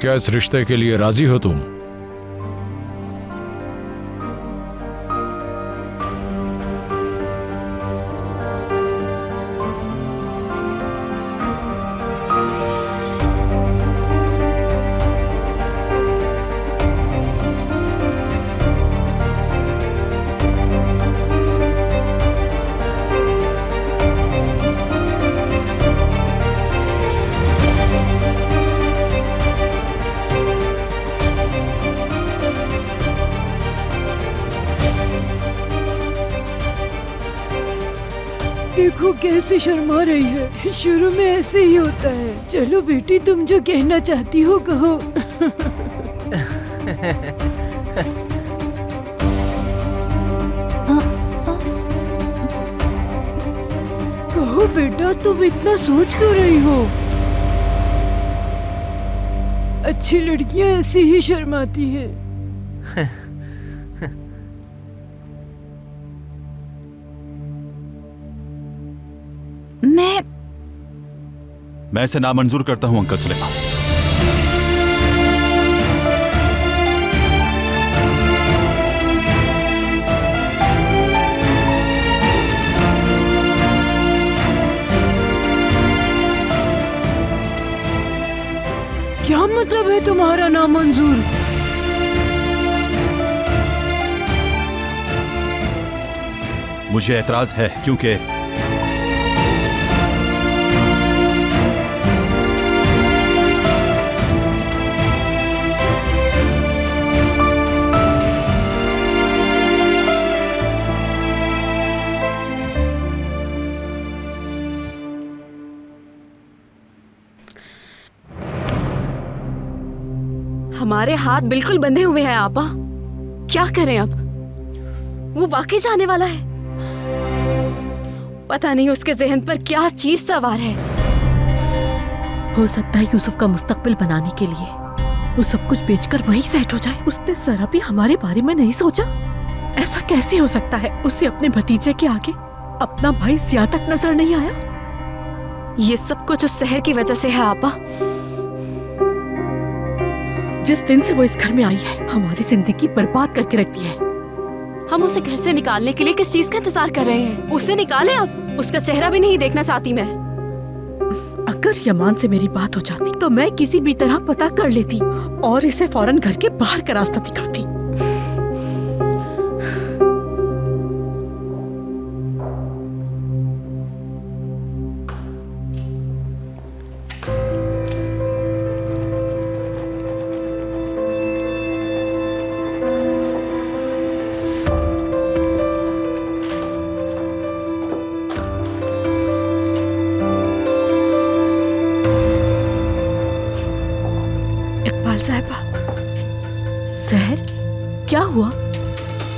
क्या इस रिश्ते के लिए राजी हो तुम? देखो कैसे शर्मा रही है। शुरू में ऐसे ही होता है। चलो बेटी, तुम जो कहना चाहती हो कहो। कहो बेटा, तुम इतना सोच क्यों रही हो? अच्छी लड़कियां ऐसे ही शर्माती हैं। मैं इसे नामंजूर करता हूं अंकल सुलेमान। क्या मतलब है तुम्हारा नामंजूर? मुझे एतराज है क्योंकि हमारे हाथ बिल्कुल बंधे हुए हैं आपा। क्या करें अब? वो वाकई जाने वाला है। पता नहीं उसके जहन पर क्या चीज सवार है। हो सकता है यूसुफ का मुस्तकबिल बनाने के लिए वो सब कुछ बेचकर वहीं सेट हो जाए। उसने जरा भी हमारे बारे में नहीं सोचा। ऐसा कैसे हो सकता है? उसे अपने भतीजे के आगे अपना भाई ज़िया तक नजर नहीं आया। ये सब कुछ उस शहर की वजह से है आपा। जिस दिन से वो इस घर में आई है हमारी जिंदगी बर्बाद करके रख दी है। हम उसे घर से निकालने के लिए किस चीज का इंतजार कर रहे हैं? उसे निकालें अब। उसका चेहरा भी नहीं देखना चाहती मैं। अगर यमान से मेरी बात हो जाती तो मैं किसी भी तरह पता कर लेती और इसे फौरन घर के बाहर का रास्ता दिखाती। सहर, क्या हुआ?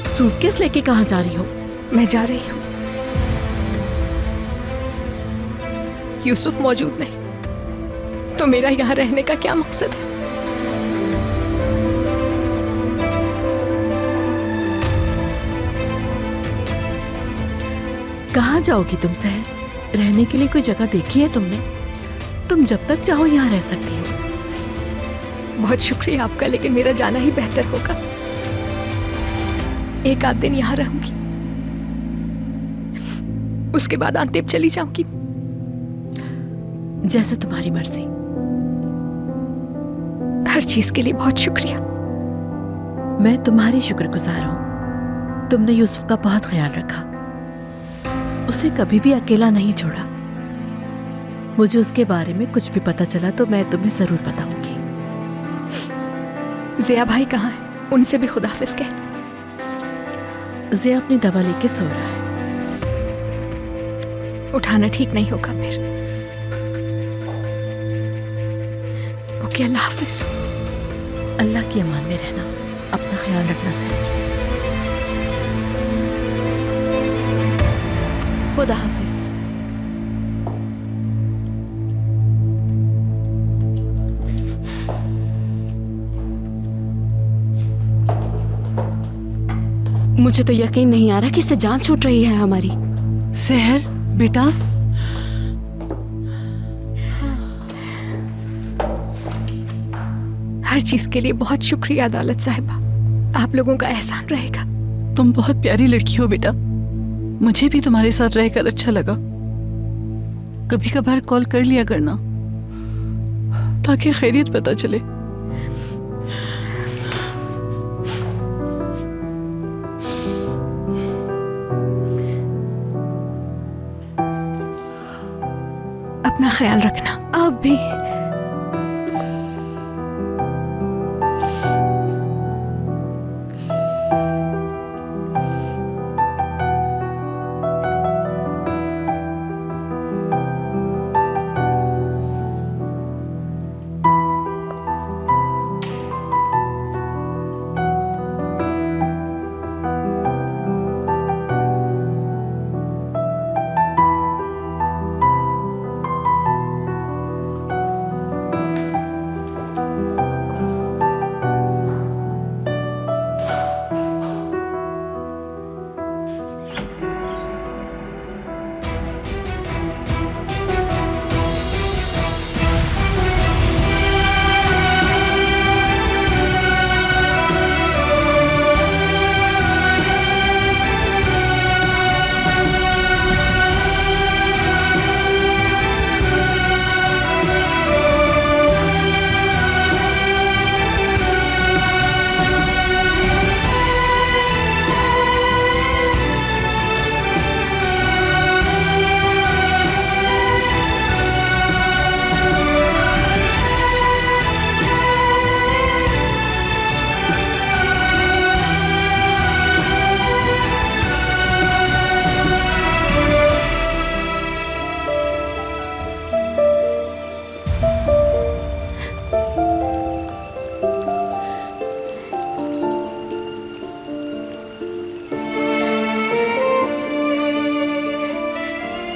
सूटकेस लेके कहाँ जा रही हो? मैं जा रही हूँ। यूसुफ मौजूद नहीं तो मेरा यहाँ रहने का क्या मकसद है? कहाँ जाओगी तुम सहर? रहने के लिए कोई जगह देखी है तुमने? तुम जब तक चाहो यहाँ रह सकती हो। बहुत शुक्रिया आपका, लेकिन मेरा जाना ही बेहतर होगा। एक आध दिन यहाँ रहूंगी, उसके बाद आंतेप चली जाऊंगी। जैसे तुम्हारी मर्जी। हर चीज के लिए बहुत शुक्रिया। मैं तुम्हारी शुक्रगुजार हूँ। तुमने यूसुफ का बहुत ख्याल रखा, उसे कभी भी अकेला नहीं छोड़ा। मुझे उसके बारे में कुछ भी पता चला तो मैं तुम्हें जरूर बताऊंगी। जिया भाई कहाँ है? उनसे भी खुदाफिज कहना। जिया अपनी दवा लेके सो रहा है। उठाना ठीक नहीं होगा फिर। ओके, अल्लाह हाफिज। अल्लाह की अमान में रहना, अपना ख्याल रखना सहर। खुदा हाफिज। मुझे तो यकीन नहीं आ रहा कि इससे जान छूट रही है हमारी। सहर बेटा, हर चीज के लिए बहुत शुक्रिया अदालत साहिबा, आप लोगों का एहसान रहेगा। तुम बहुत प्यारी लड़की हो बेटा, मुझे भी तुम्हारे साथ रहकर अच्छा लगा। कभी कभार कॉल कर लिया करना ताकि खैरियत पता चले। अपना ख्याल रखना। अब भी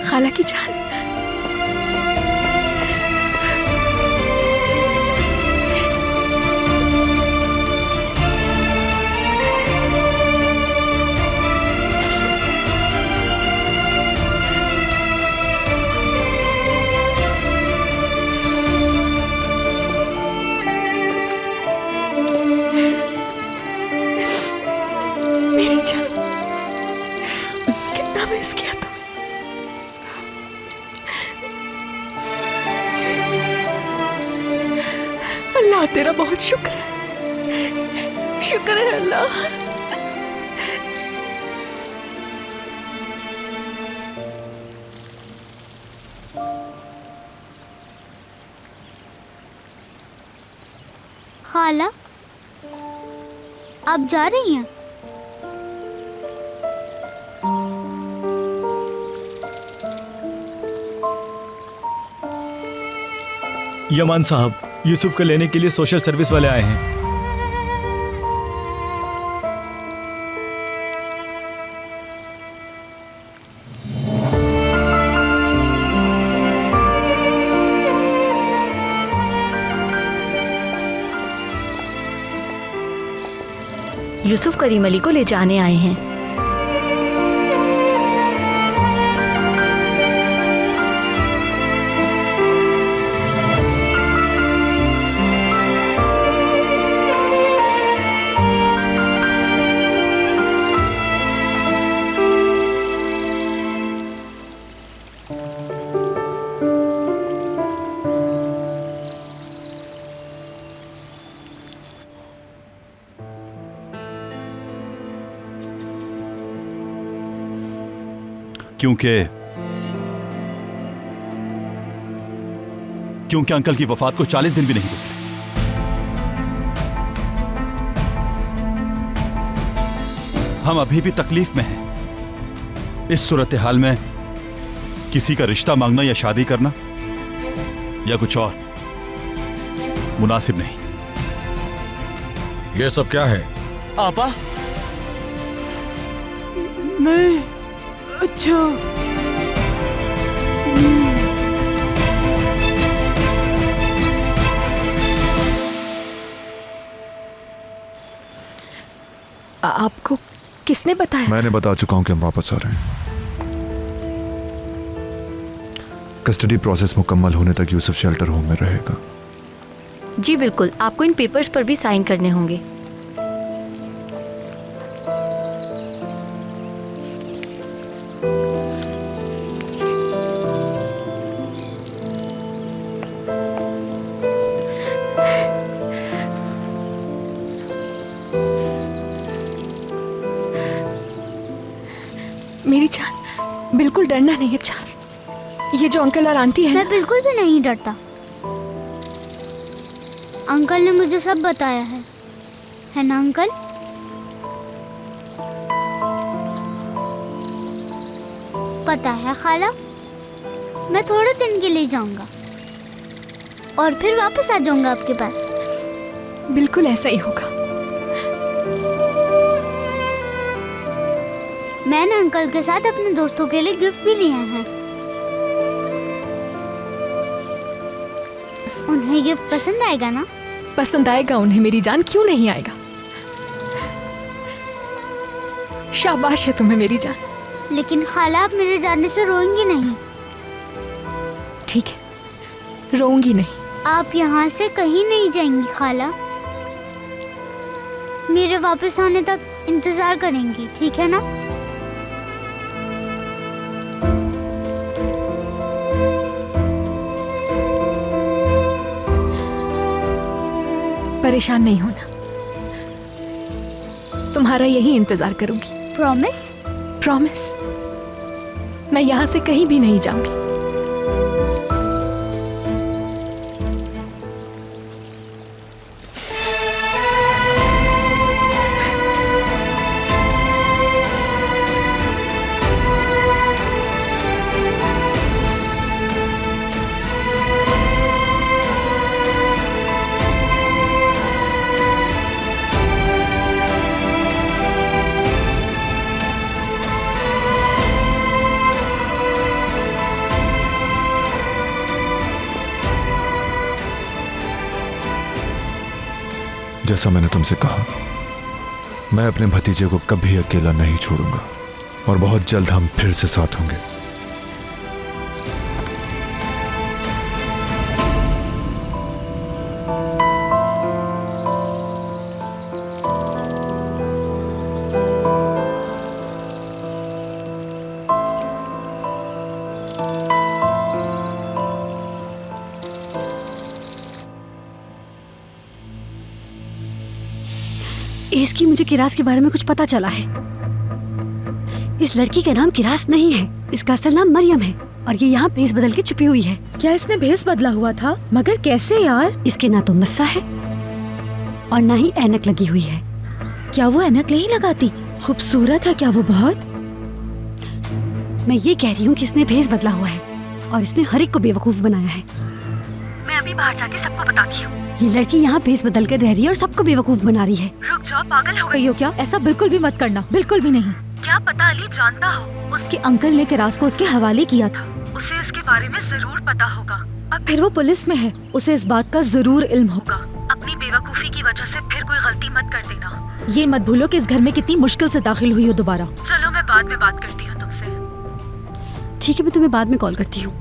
खाला की जान, मेरी जान, कितना मिस किया था। अल्लाह तेरा बहुत शुक्र है, शुक्र है अल्लाह। खाला, आप जा रही हैं? यमान साहब, यूसुफ को लेने के लिए सोशल सर्विस वाले आए हैं। यूसुफ करीम अली को ले जाने आए हैं। क्योंकि अंकल की वफात को 40 दिन भी नहीं गुजरे। हम अभी भी तकलीफ में हैं। इस सूरत हाल में किसी का रिश्ता मांगना या शादी करना या कुछ और मुनासिब नहीं। ये सब क्या है? आपा, मैं अच्छा आपको किसने बताया? मैंने बता चुका हूं कि हम वापस आ रहे हैं। कस्टडी प्रोसेस मुकम्मल होने तक यूसुफ शेल्टर होम में रहेगा। जी बिल्कुल, आपको इन पेपर्स पर भी साइन करने होंगे। मेरी जान, बिल्कुल डरना नहीं है जान। ये जो अंकल और आंटी है, मैं बिल्कुल भी नहीं डरता। अंकल ने मुझे सब बताया है ना अंकल? पता है खाला, मैं थोड़े दिन के लिए जाऊंगा और फिर वापस आ जाऊंगा आपके पास। बिल्कुल ऐसा ही होगा। मैंने अंकल के साथ अपने दोस्तों के लिए गिफ्ट भी लिए हैं। उन्हें गिफ्ट पसंद आएगा ना? पसंद आएगा उन्हें मेरी जान, क्यों नहीं आएगा। शाबाश है तुम्हें मेरी जान। लेकिन खाला, आप मेरे जाने से रोएंगी नहीं? ठीक है, रोऊंगी नहीं। आप यहाँ से कहीं नहीं जाएंगी खाला, मेरे वापस आने तक इंतजार करेंगी, ठीक है ना? परेशान नहीं होना, तुम्हारा यही इंतजार करूंगी। प्रॉमिस? प्रॉमिस। मैं यहाँ से कहीं भी नहीं जाऊंगी। जैसा मैंने तुमसे कहा, मैं अपने भतीजे को कभी अकेला नहीं छोड़ूंगा और बहुत जल्द हम फिर से साथ होंगे। इसकी मुझे किरास के बारे में कुछ पता चला है। इस लड़की का नाम किरास नहीं है, इसका असल नाम मरियम है और ये यहाँ भेस बदल के छुपी हुई है। क्या इसने भेस बदला हुआ था? मगर कैसे यार? इसके ना तो मस्सा है और ना ही ऐनक लगी हुई है। क्या वो ऐनक नहीं लगाती? खूबसूरत है क्या वो बहुत? मैं ये कह रही हूँ कि इसने भेस बदला हुआ है और इसने हर एक को बेवकूफ बनाया है। मैं अभी बाहर जाके सबको बताती हूँ। ये लड़की यहाँ भेस बदल कर रह रही है और सबको बेवकूफ बना रही है। रुक जाओ, पागल हो गई हो क्या? ऐसा बिल्कुल भी मत करना, बिल्कुल भी नहीं। क्या पता अली जानता हो, उसके अंकल ने किरास को उसके हवाले किया था। उसे इसके बारे में जरूर पता होगा। अब फिर वो पुलिस में है, उसे इस बात का जरूर इल्म होगा। अपनी बेवकूफी की वजह से फिर कोई गलती मत कर देना। ये मत भूलो कि इस घर में कितनी मुश्किल से दाखिल हुई हो दोबारा। चलो मैं बाद में बात करती हूँ तुमसे। ठीक है, मैं तुम्हें बाद में कॉल करती हूँ।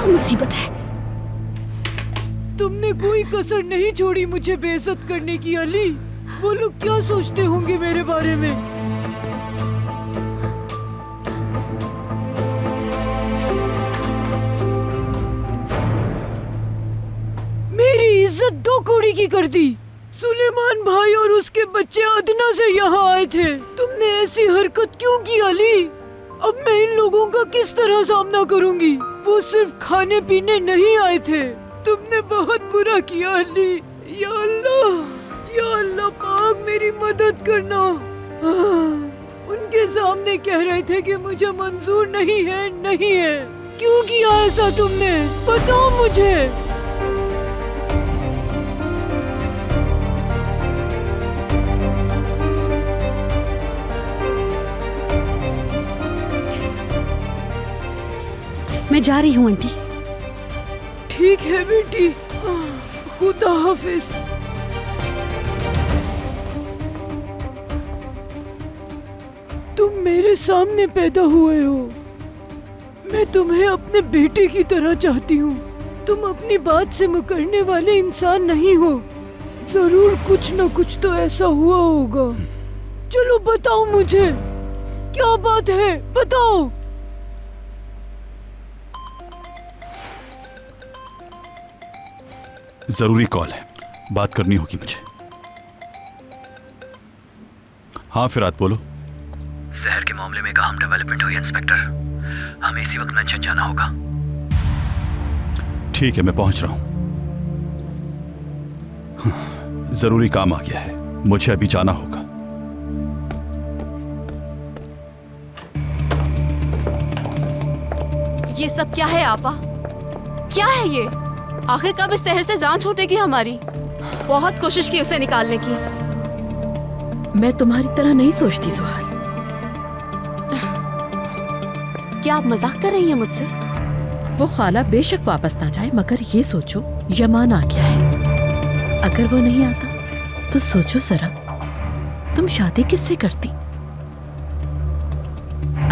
मुसीबत है। तुमने कोई कसर नहीं छोड़ी मुझे बेइज्जत करने की अली। वो लोग क्या सोचते होंगे मेरे बारे में? कौड़ी की कर दी। सुलेमान भाई और उसके बच्चे अदना से यहाँ आए थे। तुमने ऐसी हरकत क्यों की अली? अब मैं इन लोगों का किस तरह सामना करूंगी? वो सिर्फ खाने पीने नहीं आए थे। तुमने बहुत बुरा किया अली। या अल्लाह पाक मेरी मदद करना। उनके सामने कह रहे थे कि मुझे मंजूर नहीं है। क्यों किया ऐसा तुमने? बताओ मुझे। मैं जा रही हूँ आंटी। ठीक है बेटी, खुदा हाफिज। तुम मेरे सामने पैदा हुए हो। मैं तुम्हें अपने बेटे की तरह चाहती हूँ। तुम अपनी बात से मुकरने वाले इंसान नहीं हो। जरूर कुछ न कुछ तो ऐसा हुआ होगा। चलो बताओ मुझे, क्या बात है, बताओ। जरूरी कॉल है, बात करनी होगी मुझे। हाँ फिरात बोलो। शहर के मामले में अहम डेवलपमेंट हुई इंस्पेक्टर। हमें इसी वक्त मेंशन जाना होगा। ठीक है, मैं पहुंच रहा हूं। जरूरी काम आ गया है, मुझे अभी जाना होगा। ये सब क्या है आपा? क्या है ये? आखिर कब इस शहर से जान छूटेगी हमारी? बहुत कोशिश की उसे निकालने की। मैं तुम्हारी तरह नहीं सोचती सुहाल। क्या आप मजाक कर रही हैं मुझसे? वो खाला बेशक वापस ना जाए, मगर ये सोचो यमान आ गया है। अगर वो नहीं आता तो सोचो जरा, तुम शादी किससे करती?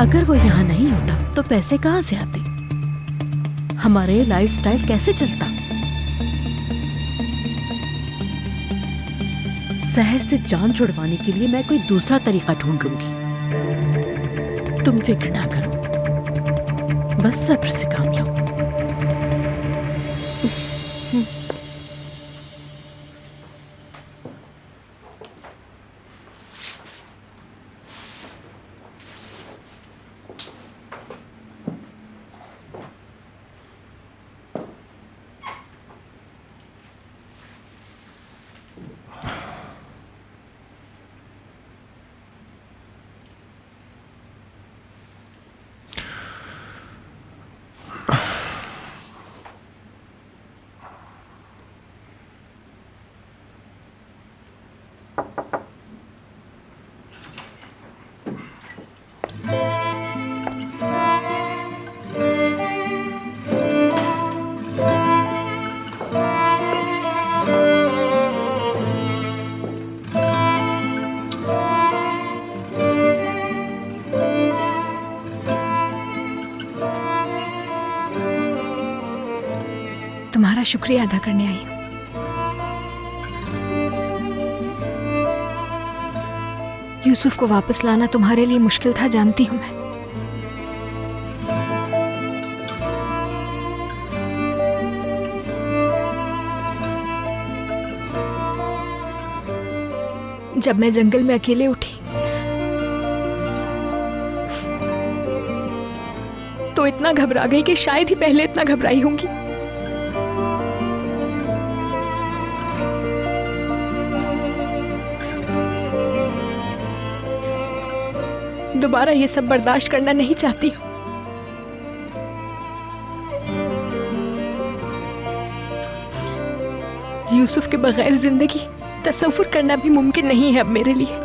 अगर वो यहाँ नहीं होता तो पैसे कहाँ से आते? हमारे लाइफस्टाइल कैसे चलता? शहर से जान छुड़वाने के लिए मैं कोई दूसरा तरीका ढूंढ लूंगी। तुम फिक्र ना करो, बस सब्र से काम लो। तुम्हारा शुक्रिया अदा करने आई हूँ। यूसुफ को वापस लाना तुम्हारे लिए मुश्किल था, जानती हूँ मैं। जब मैं जंगल में अकेले उठी तो इतना घबरा गई कि शायद ही पहले इतना घबराई होंगी। दोबारा ये सब बर्दाश्त करना नहीं चाहती हूँ। यूसुफ के बगैर जिंदगी तसव्वुर करना भी मुमकिन नहीं है अब मेरे लिए।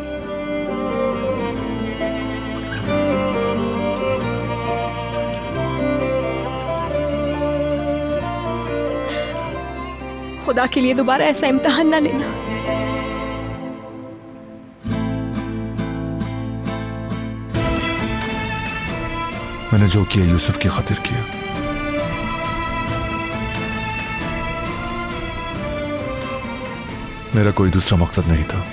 खुदा के लिए दोबारा ऐसा इम्तिहान ना लेना। मैंने जो किया यूसुफ की खातिर किया। मेरा कोई दूसरा मकसद नहीं था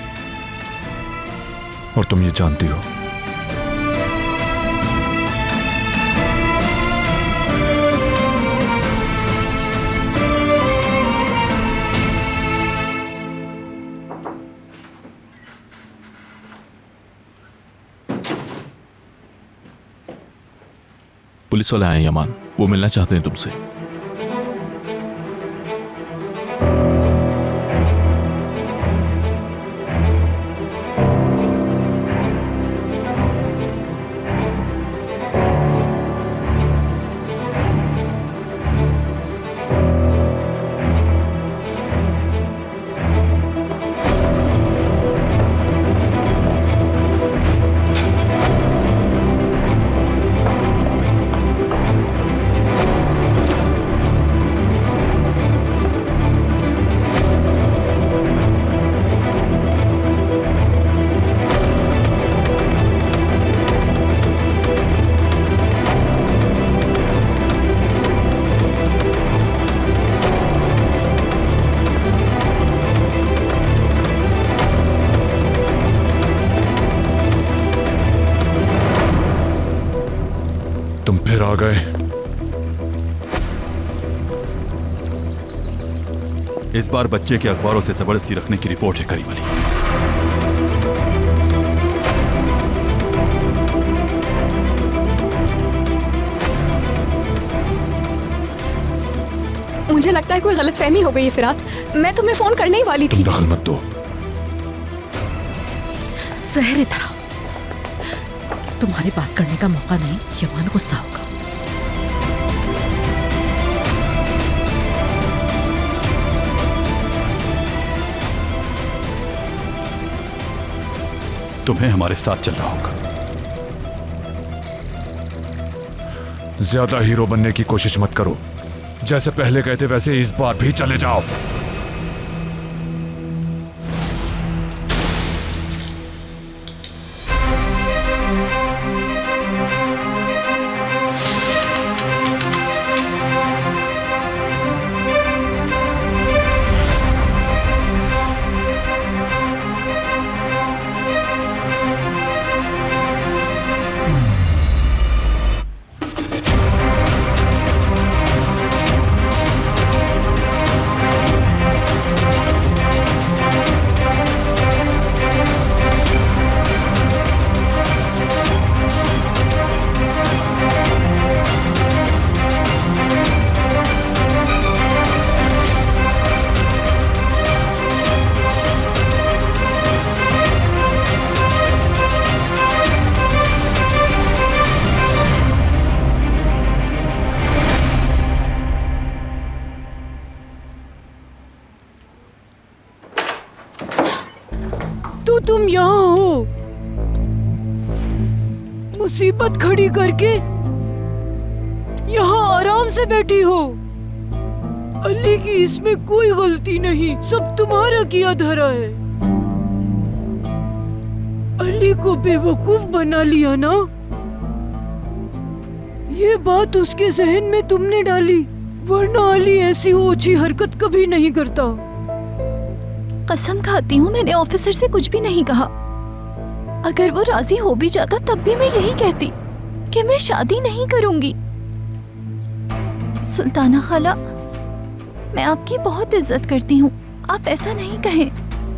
और तुम ये जानती हो। पुलिस वाले आए हैं यमान, वो मिलना चाहते हैं तुमसे। फिर आ गए। इस बार बच्चे के अखबारों से जबरदस्ती रखने की रिपोर्ट है करीम अली। मुझे लगता है कोई गलतफहमी हो गई है फिरात। मैं तुम्हें फोन करने ही वाली थी। तुम दखल मत दो। सहर इधर आओ। तुम्हारी बात करने का मौका नहीं, यमान गुस्सा होगा। तुम्हें हमारे साथ चलना होगा। ज्यादा हीरो बनने की कोशिश मत करो। जैसे पहले गए थे वैसे इस बार भी चले जाओ। तुम यहाँ हो, मुसीबत खड़ी करके यहाँ आराम से बैठी हो। अली की इसमें कोई गलती नहीं, सब तुम्हारा किया धरा है। अली को बेवकूफ बना लिया ना, ये बात उसके जहन में तुमने डाली, वरना अली ऐसी ओछी हरकत कभी नहीं करता। कसम खाती हूँ मैंने ऑफिसर से कुछ भी नहीं कहा। अगर वो राजी हो भी जाता तब भी मैं यही कहती कि मैं शादी नहीं करूंगी। सुल्ताना खाला, मैं आपकी बहुत इज्जत करती हूँ, आप ऐसा नहीं कहें।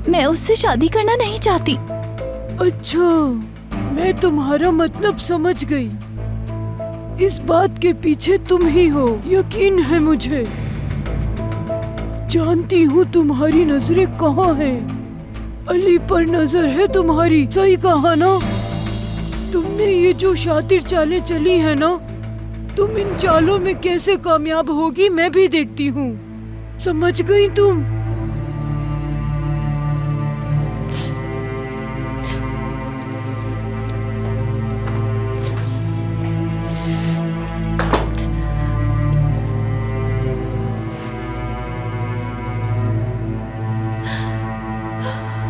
मैं उससे शादी करना नहीं चाहती। अच्छा, मैं तुम्हारा मतलब समझ गई। इस बात के पीछे तुम ही हो, यकीन है मुझे। जानती हूँ तुम्हारी नजरें कहाँ हैं। अली पर नजर है तुम्हारी, सही कहा ना। तुमने ये जो शातिर चालें चली है ना, तुम इन चालों में कैसे कामयाब होगी मैं भी देखती हूँ। समझ गई तुम?